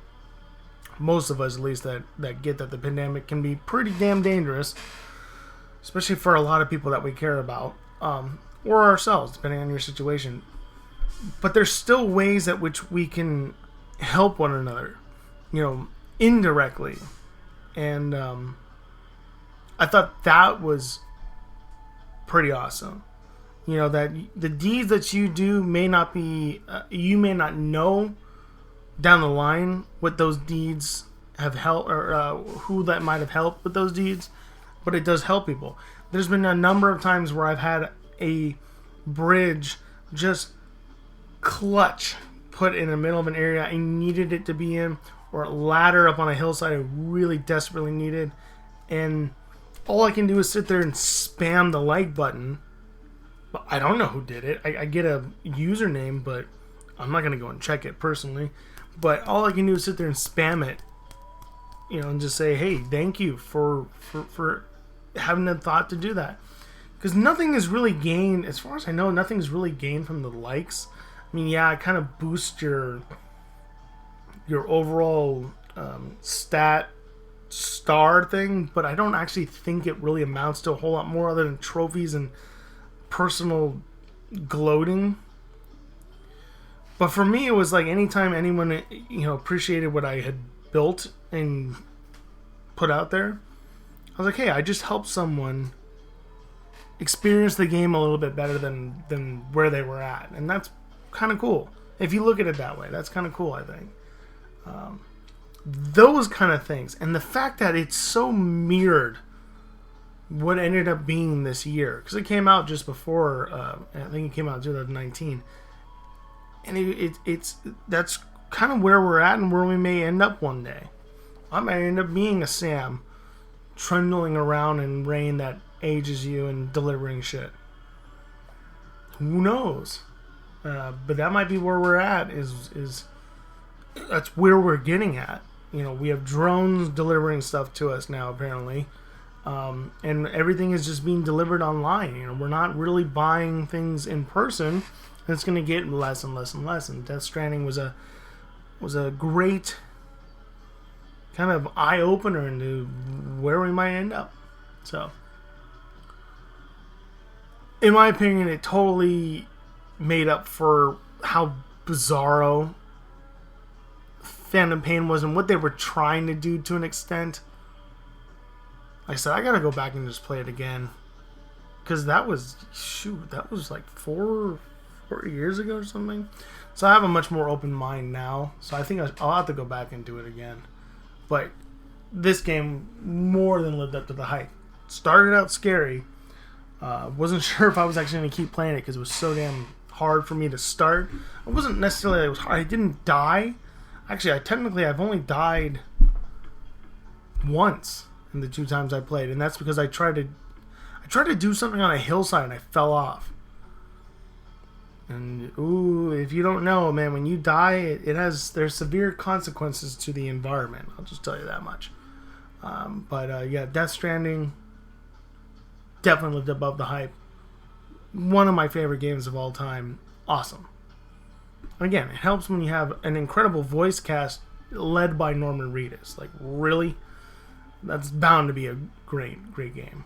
most of us at least, that get that the pandemic can be pretty damn dangerous, especially for a lot of people that we care about, or ourselves, depending on your situation. But there's still ways at which we can help one another, indirectly. And I thought that was pretty awesome. That the deeds that you do may not be, you may not know down the line what those deeds have helped, or who that might have helped with those deeds, but it does help people. There's been a number of times where I've had a bridge just clutch put in the middle of an area I needed it to be in, or a ladder up on a hillside I really desperately needed, and all I can do is sit there and spam the like button. But I don't know who did it. I get a username, but I'm not going to go and check it personally. But all I can do is sit there and spam it, and just say, hey, thank you for having the thought to do that. Because nothing is really gained, as far as I know, nothing is really gained from the likes. I mean, yeah, it kind of boosts your overall star thing, but I don't actually think it really amounts to a whole lot more other than trophies and personal gloating. But for me, it was like anytime anyone appreciated what I had built and put out there, I was like, hey, I just helped someone experience the game a little bit better than where they were at. And that's kind of cool. If you look at it that way, that's kind of cool, I think. Those kind of things. And the fact that it's so mirrored what ended up being this year. Because it came out just before, I think it came out in 2019. And that's kind of where we're at and where we may end up one day. I might end up being a Sam trundling around in rain that ages you and delivering shit. Who knows? But that might be where we're at. Is that's where we're getting at. We have drones delivering stuff to us now, apparently. And everything is just being delivered online. We're not really buying things in person. And it's going to get less and less and less. And Death Stranding was a great kind of eye-opener into where we might end up. So, in my opinion, it totally made up for how bizarro Phantom Pain was and what they were trying to do to an extent. Like I said, I gotta go back and just play it again. Because that was like 4 years ago or something. So I have a much more open mind now. So I think I'll have to go back and do it again. But this game more than lived up to the hype. Started out scary. Wasn't sure if I was actually going to keep playing it because it was so damn hard for me to start. It wasn't necessarily that it was hard. I didn't die. Actually, I've only died once in the 2 times I played, and that's because I tried to do something on a hillside and I fell off. And if you don't know, man, when you die, there's severe consequences to the environment. I'll just tell you that much. Yeah, Death Stranding definitely lived above the hype. One of my favorite games of all time. Awesome. Again, it helps when you have an incredible voice cast led by Norman Reedus. Like, really? That's bound to be a great, great game.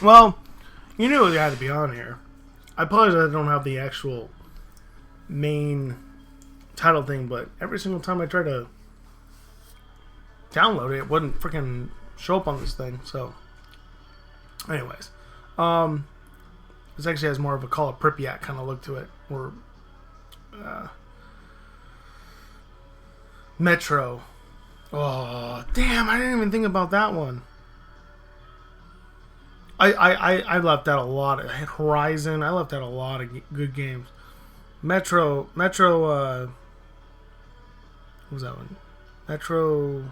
Well, you knew it had to be on here. I apologize I don't have the actual main title thing, but every single time I try to download it, it wouldn't freaking show up on this thing. So, anyways, this actually has more of a Call of Pripyat kind of look to it, or Metro. Oh, damn! I didn't even think about that one. I left out a lot. Horizon. I left out a lot of good games. Metro. What was that one? Metro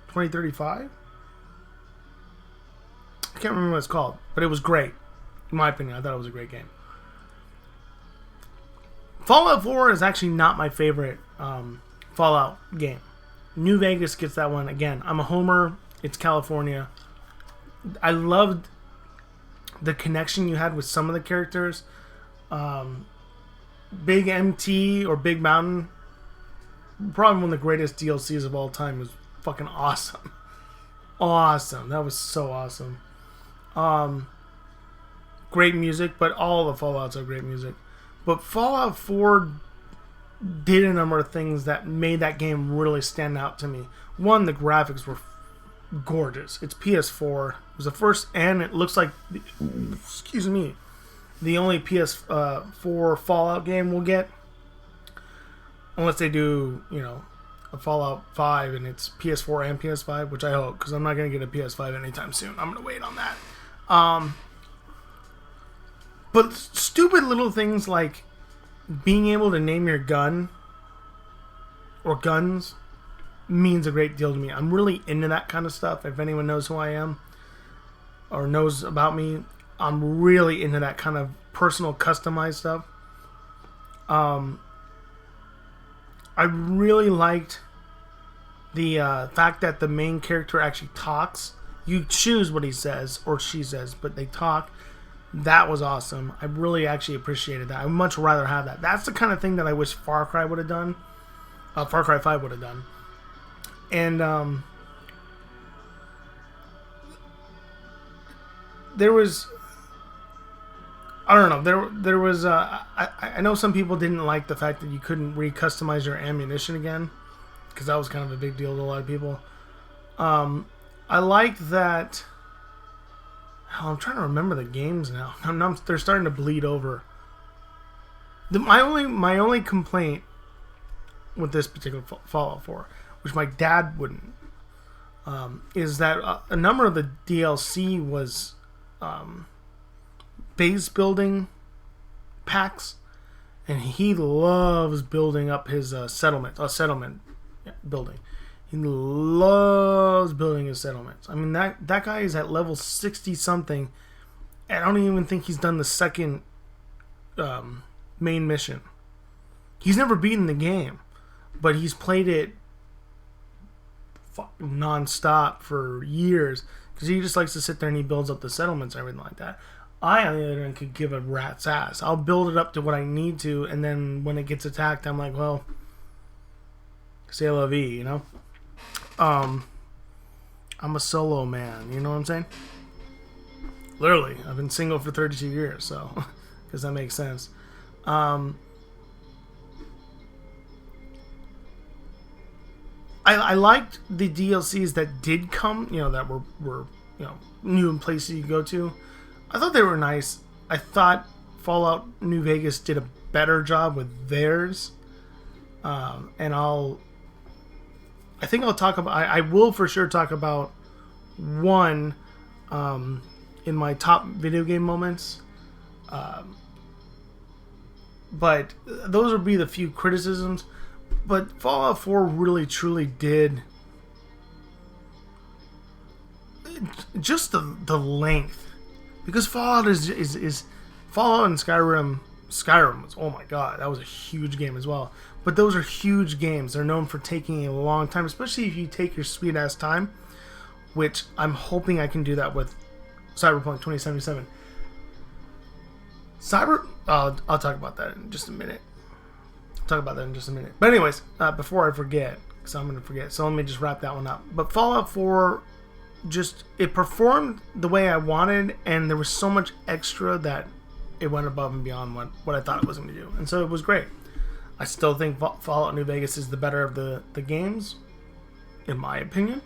2035? I can't remember what it's called, but it was great. In my opinion, I thought it was a great game. Fallout 4 is actually not my favorite Fallout game. New Vegas gets that one. Again, I'm a homer. It's California. I loved the connection you had with some of the characters, Big MT or Big Mountain, probably one of the greatest DLCs of all time, was fucking awesome. Awesome. That was so awesome. Great music, but all the Fallouts are great music. But Fallout 4 did a number of things that made that game really stand out to me. One, the graphics were gorgeous. It's PS4. It was the first, and it looks like, excuse me, the only PS4 Fallout game we'll get. Unless they do, a Fallout 5 and it's PS4 and PS5, which I hope, because I'm not going to get a PS5 anytime soon. I'm going to wait on that. But stupid little things like being able to name your gun or guns means a great deal to me. I'm really into that kind of stuff. If anyone knows who I am or knows about me, I'm really into that kind of personal customized stuff. I really liked the fact that the main character actually talks. You choose what he says or she says, but they talk. That was awesome. I really actually appreciated that. I would much rather have that. That's the kind of thing that I wish Far Cry would have done. Far Cry 5 would have done. And there was, I don't know, there was I know some people didn't like the fact that you couldn't re-customize your ammunition again, because that was kind of a big deal to a lot of people. I liked that. Hell, I'm trying to remember the games now. They're starting to bleed over. My only complaint with this particular Fallout 4, which my dad wouldn't, is that a number of the DLC was base building packs, and he loves building up his settlement building. He loves building his settlements. I mean, that guy is at level 60 something. I don't even think he's done the second main mission. He's never beaten the game, but he's played it non-stop for years because he just likes to sit there and he builds up the settlements and everything like that. I, on the other hand, could give a rat's ass. I'll build it up to what I need to, and then when it gets attacked, I'm like, well, c'est la vie, I'm a solo man, you know what I'm saying? Literally, I've been single for 32 years, so, because that makes sense. I liked the DLCs that did come, that were new in places you go to. I thought they were nice. I thought Fallout New Vegas did a better job with theirs. And I think I'll talk about, I will for sure talk about one in my top video game moments. But those would be the few criticisms. But Fallout 4 really truly did just the length, because Fallout is Fallout and Skyrim was, oh my god, that was a huge game as well. But those are huge games. They're known for taking a long time, especially if you take your sweet ass time, which I'm hoping I can do that with Cyberpunk 2077. I'll talk about that in just a minute. But anyways, before I forget, because I'm going to forget, so let me just wrap that one up. But Fallout 4, it performed the way I wanted, and there was so much extra that it went above and beyond what I thought it was going to do. And so it was great. I still think Fallout New Vegas is the better of the games, in my opinion.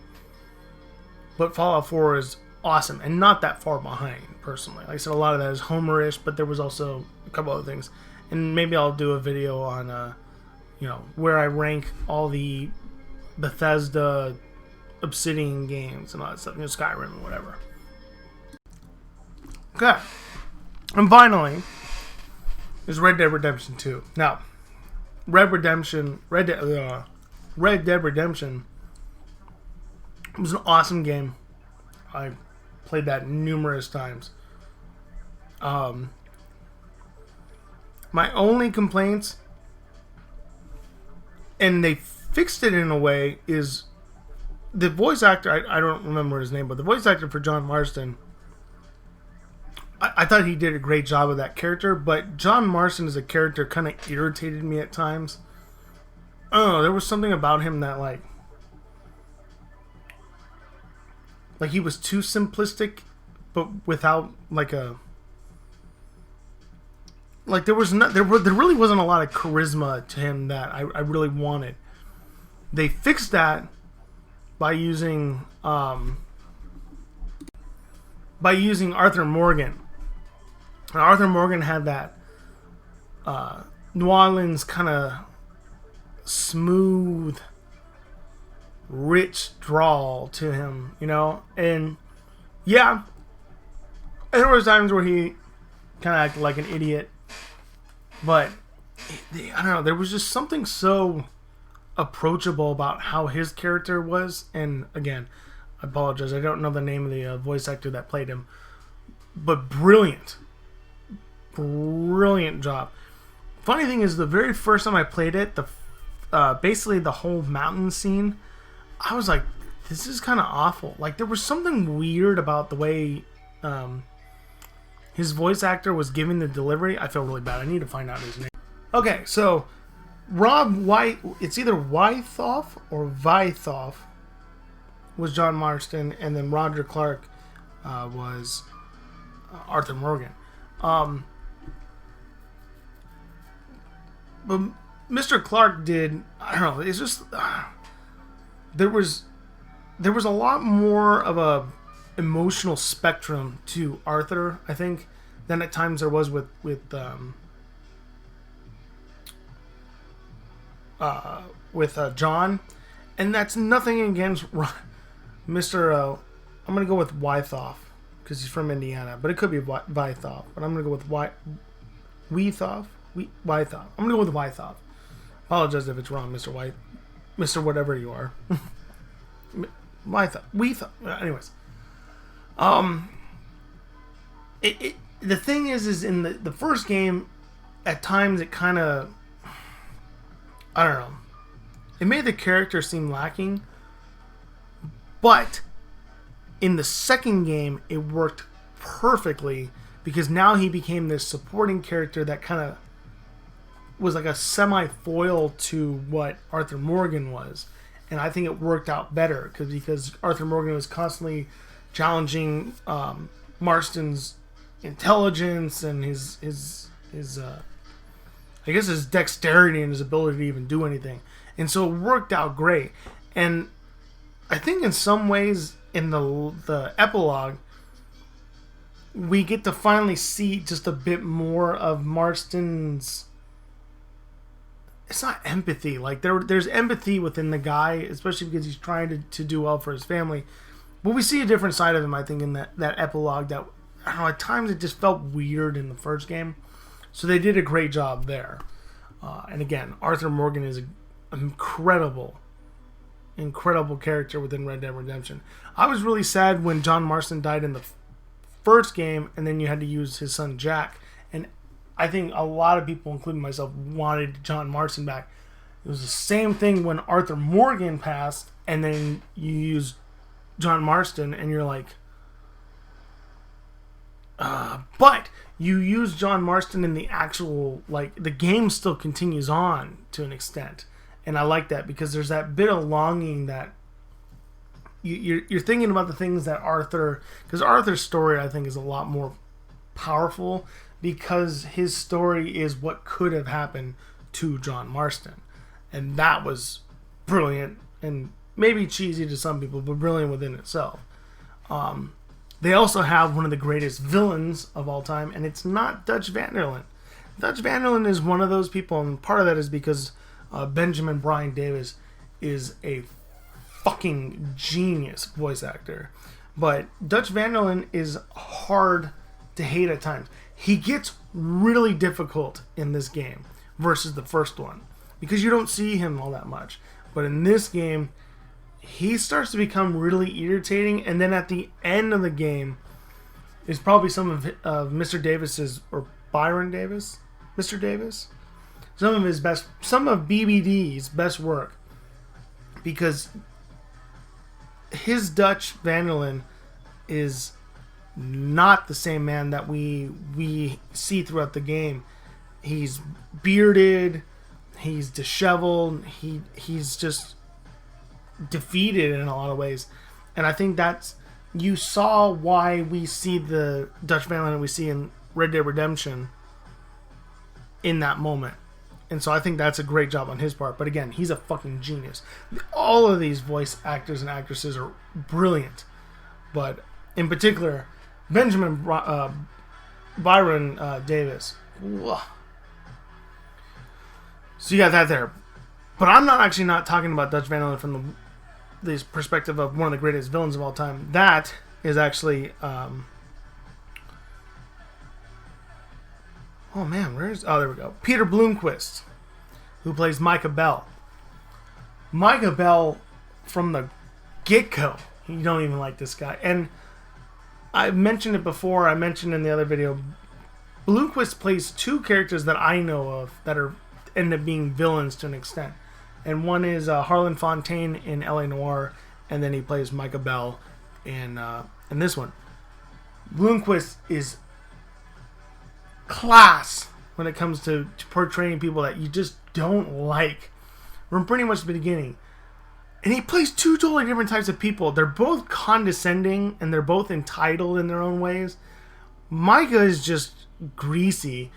But Fallout 4 is awesome, and not that far behind, personally. Like I said, a lot of that is Homer-ish, but there was also a couple other things. And maybe I'll do a video on, where I rank all the Bethesda Obsidian games and all that stuff, Skyrim and whatever. Okay. And finally, is Red Dead Redemption 2. Now, Red Dead Redemption was an awesome game. I played that numerous times. My only complaints, and they fixed it in a way, is the voice actor, I don't remember his name, but the voice actor for John Marston I thought he did a great job of that character, but John Marston as a character kind of irritated me at times. I don't know, there was something about him that like he was too simplistic, but without like a there really wasn't a lot of charisma to him that I really wanted. They fixed that by using Arthur Morgan. And Arthur Morgan had that New Orleans kind of smooth, rich drawl to him, you know? And yeah, there was times where he kind of acted like an idiot, but I don't know, there was just something so approachable about how his character was. And again, I apologize, I don't know the name of the voice actor that played him, but brilliant job. Funny thing is, the very first time I played it, basically the whole mountain scene, I was like, this is kind of awful. Like, there was something weird about the way his voice actor was giving the delivery. I feel really bad. I need to find out his name. Okay, so Rob White, it's either Wythoff or Vythoff, was John Marston, and then Roger Clark was Arthur Morgan. But Mr. Clark did, I don't know, it's just there was a lot more of a emotional spectrum to Arthur, I think, than at times there was with John. And that's nothing against Mr. I'm going to go with Wythoff, because he's from Indiana, but it could be Vythoff, but I'm going to go with Wythoff. I'm going to go with Wythoff. Apologize if it's wrong, Mr. White. Mr. Whatever you are. Wythoff. Anyways. The thing is in the first game, at times it kind of, I don't know, it made the character seem lacking, but in the second game it worked perfectly, because now he became this supporting character that kind of was like a semi-foil to what Arthur Morgan was. And I think it worked out better because Arthur Morgan was constantly challenging Marston's intelligence and his I guess his dexterity and his ability to even do anything. And so it worked out great. And I think in some ways in the epilogue, we get to finally see just a bit more of Marston's, it's not empathy. Like there's empathy within the guy, especially because he's trying to do well for his family. But we see a different side of him, I think, in that epilogue that, I don't know, at times it just felt weird in the first game. So they did a great job there. And again, Arthur Morgan is an incredible character within Red Dead Redemption. I was really sad when John Marston died in the first game, and then you had to use his son Jack. And I think a lot of people, including myself, wanted John Marston back. It was the same thing when Arthur Morgan passed, and then you use John Marston, and you're like, but you use John Marston in the actual, like, the game still continues on to an extent. And I like that, because there's that bit of longing that you're thinking about the things that Arthur, because Arthur's story, I think, is a lot more powerful, because his story is what could have happened to John Marston. And that was brilliant, and maybe cheesy to some people, but brilliant within itself. They also have one of the greatest villains of all time, and it's not Dutch Van der Linde. Dutch Van der Linde is one of those people, and part of that is because Benjamin Brian Davis is a fucking genius voice actor. But Dutch Van der Linde is hard to hate at times. He gets really difficult in this game versus the first one, because you don't see him all that much. But in this game, he starts to become really irritating, and then at the end of the game is probably some of Mr. Davis's, or Byron Davis, Mr. Davis, some of BBD's best work, because his Dutch Van der Linde is not the same man that we see throughout the game. He's bearded, he's disheveled, he's just defeated in a lot of ways. And I think that's, you saw why we see the Dutch Van Landen we see in Red Dead Redemption in that moment. And so I think that's a great job on his part. But again, he's a fucking genius. All of these voice actors and actresses are brilliant. But in particular, Benjamin Byron Davis. Ugh. So you got that there. But I'm not talking about Dutch Van Landen from the perspective of one of the greatest villains of all time. That is actually... oh man, there we go. Peter Bloomquist, who plays Micah Bell. Micah Bell, from the get-go, you don't even like this guy. And I mentioned it before, I mentioned in the other video, Bloomquist plays two characters that I know of that end up being villains to an extent. And one is Harlan Fontaine in L.A. Noire, and then he plays Micah Bell in this one. Bloomquist is class when it comes to portraying people that you just don't like from pretty much the beginning. And he plays two totally different types of people. They're both condescending and they're both entitled in their own ways. Micah is just greasy,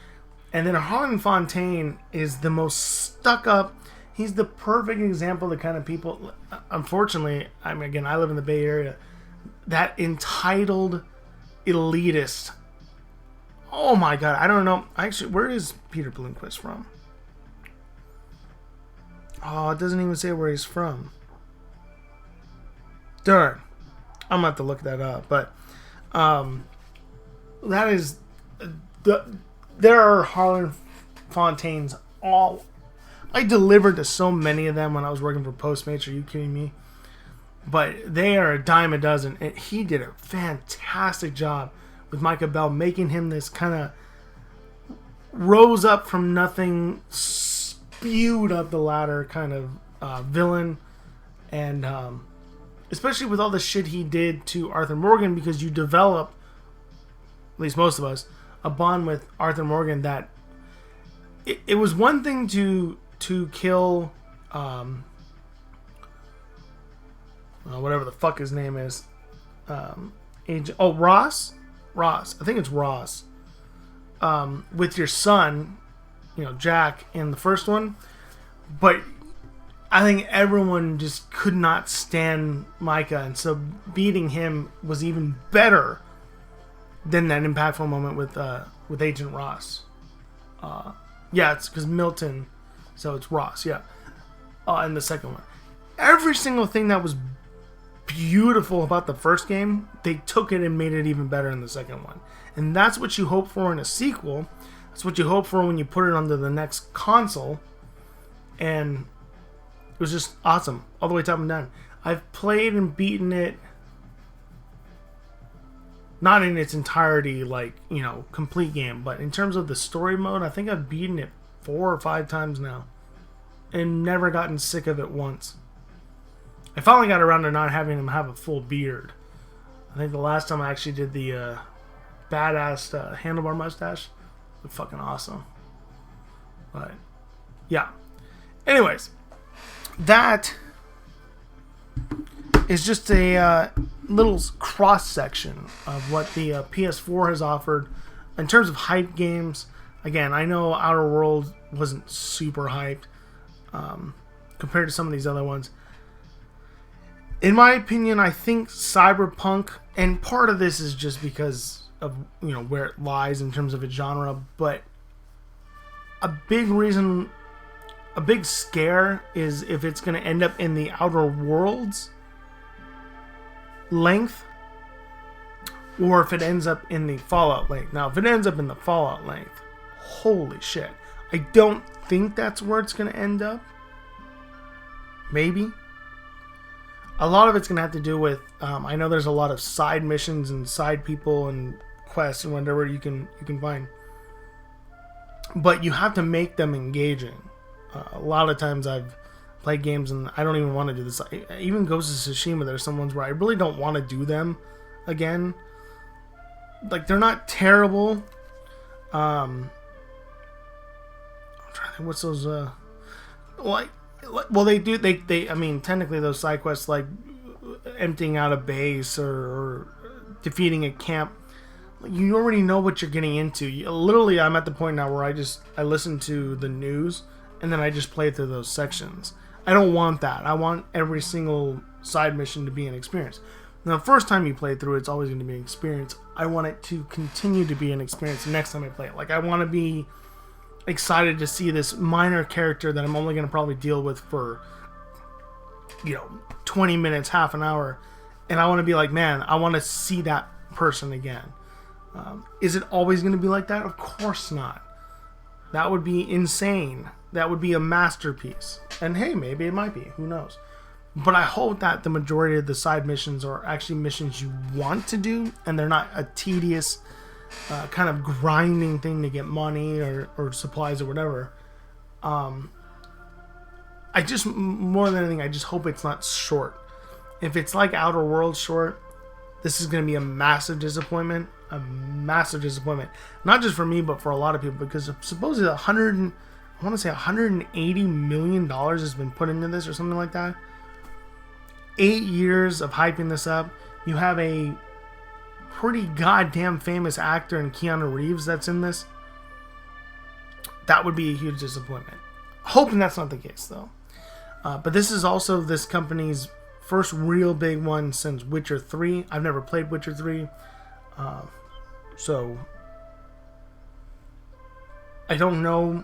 and then Harlan Fontaine is the most stuck up. He's the perfect example of the kind of people, unfortunately, I mean, again, I live in the Bay Area, that entitled elitist. Oh my god, I don't know. Actually, where is Peter Bloomquist from? Oh, it doesn't even say where he's from. Darn. I'm going to have to look that up. But that is... there are Harlan Fontaines all... I delivered to so many of them when I was working for Postmates. Are you kidding me? But they are a dime a dozen. And he did a fantastic job with Micah Bell, making him this kind of rose up from nothing, spewed up the ladder kind of villain. And especially with all the shit he did to Arthur Morgan, because you develop, at least most of us, a bond with Arthur Morgan that it was one thing to kill whatever the fuck his name is, Ross, I think it's Ross, with your son, Jack, in the first one. But I think everyone just could not stand Micah, and so beating him was even better than that impactful moment with Agent Ross. Yeah, it's because Milton, so it's Ross, yeah. And the second one. Every single thing that was beautiful about the first game, they took it and made it even better in the second one. And that's what you hope for in a sequel. That's what you hope for when you put it onto the next console. And it was just awesome, all the way top and down. I've played and beaten it, not in its entirety, complete game, but in terms of the story mode, I think I've beaten it 4 or 5 times now, and never gotten sick of it once. I finally got around to not having him have a full beard. I think the last time I actually did the badass handlebar mustache was fucking awesome. But yeah. Anyways, that is just a little cross section of what the PS4 has offered in terms of hype games. Again, I know Outer Worlds wasn't super hyped compared to some of these other ones. In my opinion, I think Cyberpunk, and part of this is just because of where it lies in terms of its genre, but a big reason, a big scare is if it's going to end up in the Outer Worlds length, or if it ends up in the Fallout length. Now, if it ends up in the Fallout length, holy shit. I don't think that's where it's going to end up. Maybe. A lot of it's going to have to do with, I know there's a lot of side missions and side people and quests and whatever you can find. But you have to make them engaging. A lot of times I've played games and I don't even want to do this. Even Ghost of Tsushima, there's some ones where I really don't want to do them again. like, they're not terrible. I'm trying to think, what's those, well, they do, I mean, technically those side quests, like, emptying out a base or defeating a camp, you already know what you're getting into. Literally, I'm at the point now where I listen to the news, and then I just play through those sections. I don't want that. I want every single side mission to be an experience. Now, the first time you play through, it's always going to be an experience. I want it to continue to be an experience the next time I play it. Like, I want to be excited to see this minor character that I'm only going to probably deal with for, 20 minutes, half an hour. And I want to be like, man, I want to see that person again. Is it always going to be like that? Of course not. That would be insane. That would be a masterpiece. And hey, maybe it might be. Who knows? But I hope that the majority of the side missions are actually missions you want to do, and they're not a tedious kind of grinding thing to get money or supplies or whatever. I just, more than anything, I just hope it's not short. If it's like Outer Worlds short, this is going to be a massive disappointment. A massive disappointment. Not just for me, but for a lot of people, because supposedly $180 million has been put into this or something like that. 8 years of hyping this up. You have a pretty goddamn famous actor in Keanu Reeves that's in this. That would be a huge disappointment. Hoping that's not the case, though. But this is also this company's first real big one since Witcher 3. I've never played Witcher 3. So I don't know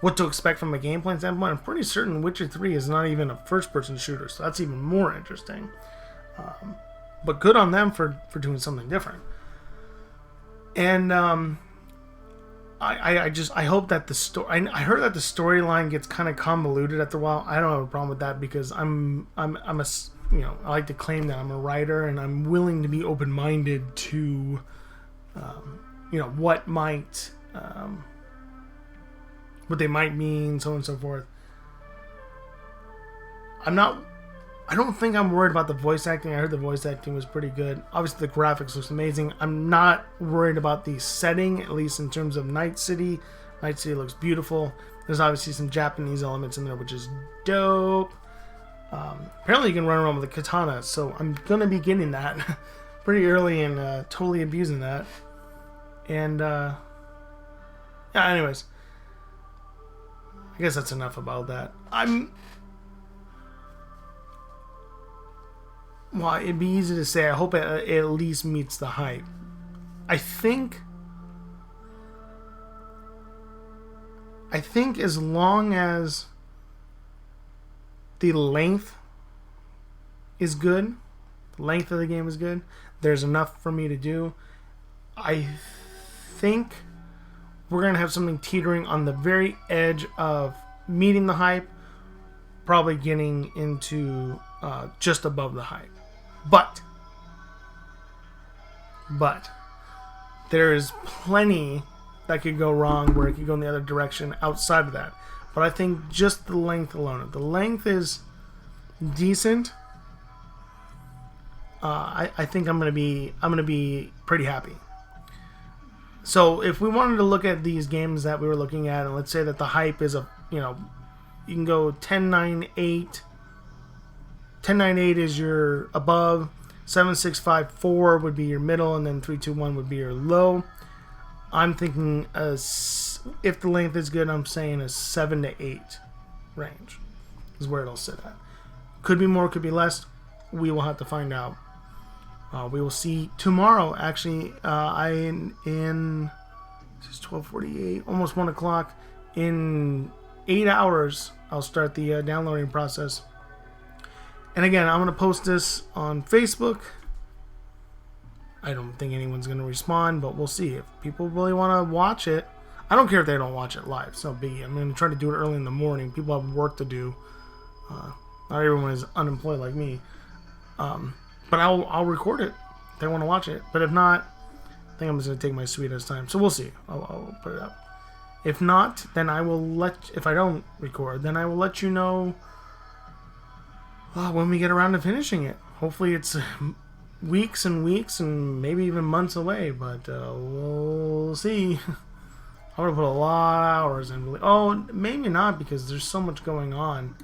what to expect from a gameplay standpoint. I'm pretty certain Witcher 3 is not even a first-person shooter, so that's even more interesting. But good on them for doing something different. And I hope that the story. I heard that the storyline gets kind of convoluted after a while. I don't have a problem with that because I'm a I like to claim that I'm a writer and I'm willing to be open-minded to what they might mean, so on and so forth. I don't think I'm worried about the voice acting. I heard the voice acting was pretty good. Obviously, the graphics looks amazing. I'm not worried about the setting, at least in terms of Night City. Night City looks beautiful. There's obviously some Japanese elements in there, which is dope. Apparently, you can run around with a katana, so I'm going to be getting that pretty early and totally abusing that. And, anyways. I guess that's enough about that. Well, it'd be easy to say. I hope it at least meets the hype. I think as long as the length is good, the length of the game is good, there's enough for me to do. I think we're going to have something teetering on the very edge of meeting the hype, probably getting into just above the hype. But there is plenty that could go wrong where it could go in the other direction outside of that. But I think just the length alone, if the length is decent, I think I'm gonna be pretty happy. So if we wanted to look at these games that we were looking at, and let's say that the hype is you can go 10.9.8. 10.9.8 is your above, 7.6.5.4 would be your middle, and then 3.2.1 would be your low. I'm thinking if the length is good, I'm saying a 7 to 8 range is where it'll sit at. Could be more, could be less. We will have to find out. We will see tomorrow. Actually, it's 12:48, almost 1 o'clock. In 8 hours, I'll start the downloading process. And again, I'm going to post this on Facebook. I don't think anyone's going to respond, but we'll see. If people really want to watch it, I don't care if they don't watch it live. It's no biggie. I'm going to try to do it early in the morning. People have work to do. Not everyone is unemployed like me. But I'll record it if they want to watch it. But if not, I think I'm just going to take my sweetest time. So we'll see. I'll put it up. If not, then if I don't record, then I will let you know when we get around to finishing it. Hopefully it's weeks and weeks and maybe even months away, but we'll see. I'm gonna put a lot of hours in. Oh, maybe not, because there's so much going on.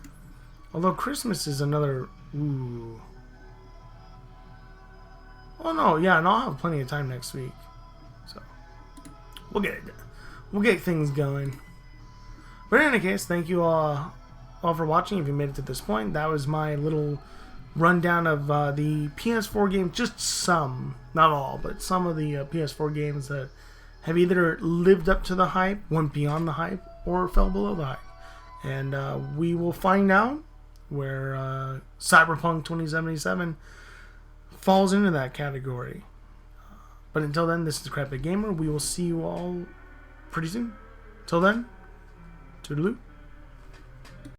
Although Christmas is another. Ooh. Oh no, yeah, and I'll have plenty of time next week, so we'll get things going. But in any case, thank you all for watching. If you made it to this point, that was my little rundown of the PS4 games. Just some, not all, but some of the PS4 games that have either lived up to the hype, went beyond the hype, or fell below the hype. And we will find out where Cyberpunk 2077 falls into that category. But until then, this is the Crap Gamer. We will see you all pretty soon. Till then, toodaloo.